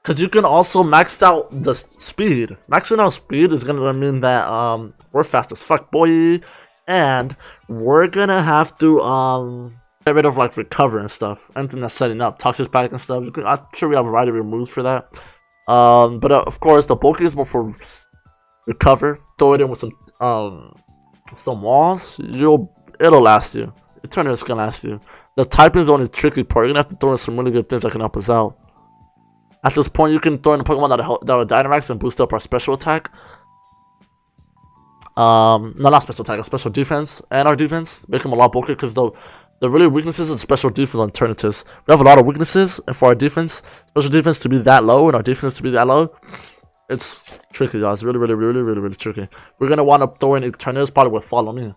Because you can also max out the speed. Maxing out speed is going to mean that we're fast as fuck, boy. And we're going to have to get rid of like recover and stuff. Anything that's setting up. Toxic Spike and stuff. I'm sure we have a variety of moves for that. But of course, the bulky is more for recover. Throw it in with some walls. It'll last you. Eternity is going to last you. The typing is the only tricky part. You're going to have to throw in some really good things that can help us out. At this point, you can throw in a Pokemon that will Dynamax and boost up our special attack. No, not special attack, special defense and our defense. Make them a lot bulkier because the really weaknesses and special defense alternatives. We have a lot of weaknesses, and for our defense, special defense to be that low and our defense to be that low, it's tricky, guys. Really tricky. We're gonna want to throw in Eternatus probably with Follow Me.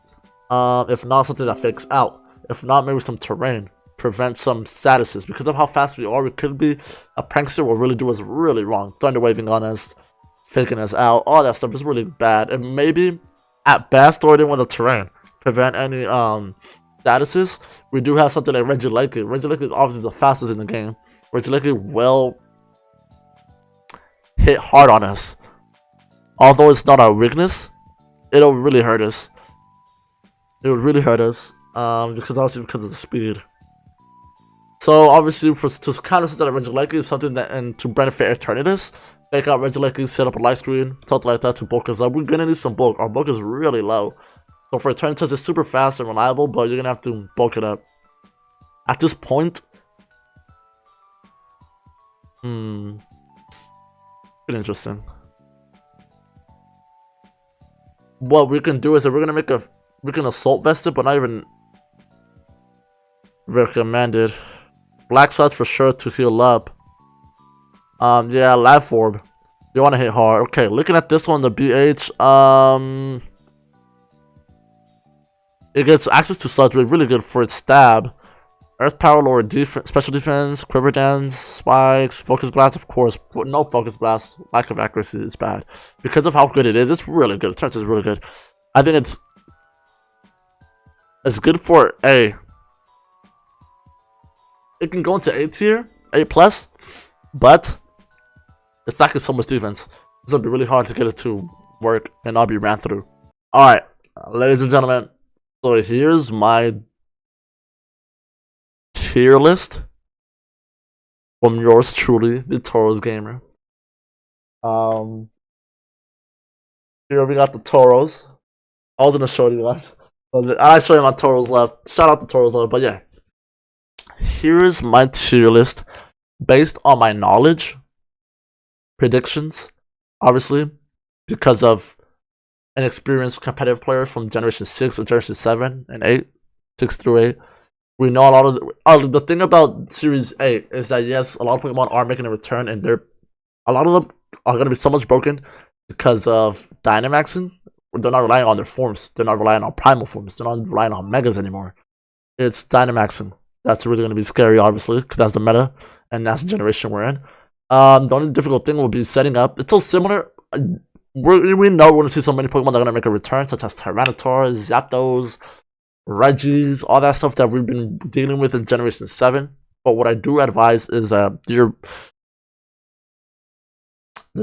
If not, something that fakes out. If not, maybe some terrain. Prevent some statuses. Because of how fast we are, we could be a prankster will really do us really wrong. Thunder waving on us, faking us out, all that stuff is really bad. And maybe at best throw it in with a terrain. Prevent any statuses. We do have something like Regieleki. Regieleki is obviously the fastest in the game. Regieleki will hit hard on us. Although it's not our weakness, it'll really hurt us. It would really hurt us. Because of the speed. So obviously, to counter something like Regieleki is something that, and to benefit Eternatus, take out Regieleki, set up a light screen, something like that to bulk us up. We're gonna need some bulk. Our bulk is really low. So for Eternatus, it's super fast and reliable, but you're gonna have to bulk it up. At this point, pretty interesting. What we can do is that we can assault vest it, but not even recommended. Black Slots for sure to heal up. Yeah, Life Orb. You want to hit hard. Okay, looking at this one, the BH. It gets access to Sludge Wave, really good for its stab. Earth Power, lower defense, special defense, Quiver Dance, Spikes, Focus Blast, of course. No Focus Blast, lack of accuracy is bad. Because of how good it is, it's really good. It turns out it's really good. I think it's good for A. It can go into A tier, A+, but it's lacking so much defense. It's gonna be really hard to get it to work and not be ran through. Alright, ladies and gentlemen, so here's my tier list from yours truly, the Tauros Gamer. Here we got the Tauros. I was gonna show you guys. I show you my Tauros left. Shout out to Tauros left, but yeah. Here's my tier list based on my knowledge, predictions, obviously, because of an experienced competitive player from Generation 6 and Generation 7 and 8, 6 through 8. We know a lot of the thing about Series 8 is that yes, a lot of Pokemon are making a return, and a lot of them are going to be so much broken because of Dynamaxing. They're not relying on their forms. They're not relying on primal forms. They're not relying on megas anymore. It's Dynamaxing. That's really going to be scary, obviously, because that's the meta, and that's the generation we're in. The only difficult thing will be setting up. It's so similar. We know we're going to see so many Pokemon that are going to make a return, such as Tyranitar, Zapdos, Regis, all that stuff that we've been dealing with in Generation 7. But what I do advise is the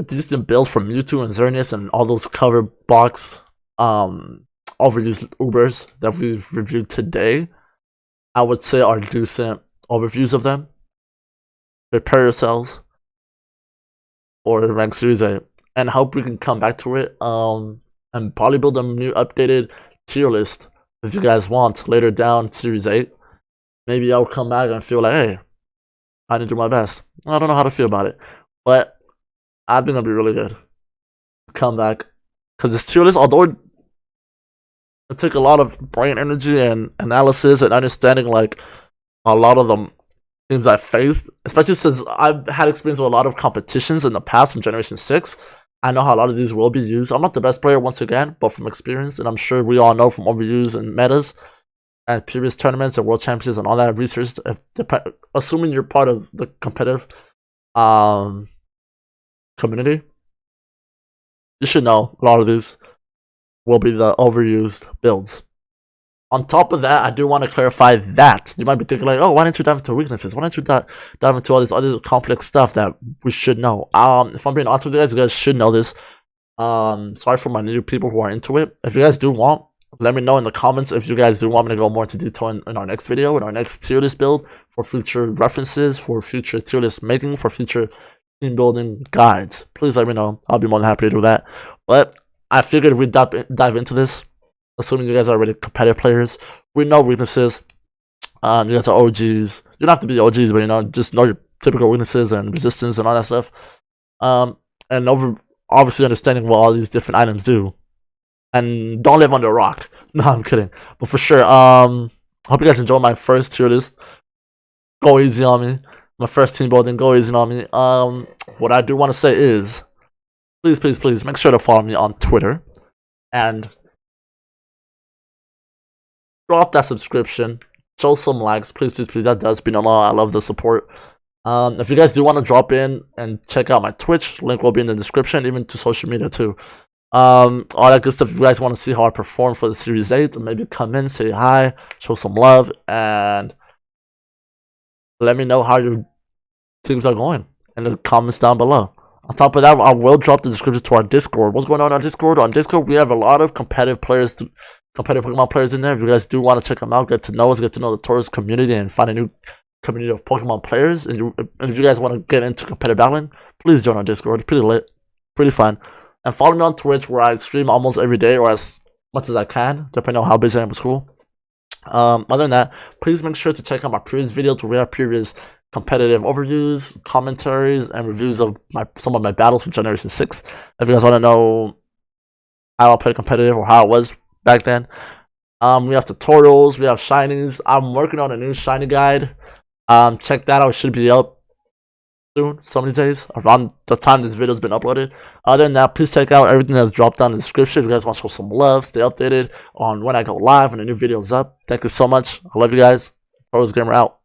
decent builds from Mewtwo and Xerneas and all those cover box over these Ubers that we've reviewed today. I would say are decent overviews of them. Prepare yourselves for the ranked Series 8, and hope we can come back to it. And probably build a new updated tier list if you guys want later down Series 8. Maybe I'll come back and feel like, hey, I didn't do my best. I don't know how to feel about it, but I think it'll be really good. Come back, because this tier list, although it took a lot of brain energy and analysis and understanding, like a lot of the teams I faced, especially since I've had experience with a lot of competitions in the past from Generation 6. I know how a lot of these will be used. I'm not the best player once again, but from experience, and I'm sure we all know from overviews and metas and previous tournaments and world championships and all that research, assuming you're part of the competitive community, you should know a lot of these will be the overused builds. On top of that, I do want to clarify that you might be thinking like, oh, why didn't you dive into weaknesses? Why don't you dive into all this other complex stuff that we should know? If I'm being honest with you guys should know this. Sorry for my new people who are into it. If you guys do want, let me know in the comments if you guys do want me to go more into detail in our next video, in our next tier list build, for future references, for future tier list making, for future team building guides. Please let me know. I'll be more than happy to do that. But I figured we'd dive into this, assuming you guys are already competitive players. We know weaknesses. You guys are OGs. You don't have to be OGs, but just know your typical weaknesses and resistance and all that stuff. And obviously understanding what all these different items do. And don't live under a rock. No, I'm kidding. But for sure, hope you guys enjoy my first tier list. Go easy on me. My first team building, go easy on me. What I do want to say is, please make sure to follow me on Twitter and drop that subscription, show some likes, please. That does mean a lot. I love the support. If you guys do want to drop in and check out my Twitch, link will be in the description, even to social media too. All that good stuff. If you guys want to see how I perform for the Series 8, or maybe come in, say hi, show some love, and let me know how your teams are going in the comments down below. On top of that, I will drop the description to our Discord. What's going on our Discord? On Discord, we have a lot of competitive Pokemon players in there. If you guys do want to check them out, get to know us, get to know the Taurus community, and find a new community of Pokemon players. And if you guys want to get into competitive battling, please join our Discord. It's pretty lit, pretty fun. And follow me on Twitch, where I stream almost every day, or as much as I can, depending on how busy I am with school. Other than that, please make sure to check out my previous videos where we have previous competitive overviews, commentaries, and reviews of some of my battles from Generation 6. If you guys want to know how I play competitive or how it was back then. We have tutorials, we have shinies. I'm working on a new shiny guide. Check that out. It should be up soon, some of these days, around the time this video's been uploaded. Other than that, please check out everything that's dropped down in the description. If you guys want to show some love, stay updated on when I go live, when a new video's up. Thank you so much. I love you guys. Taurus Gamer out.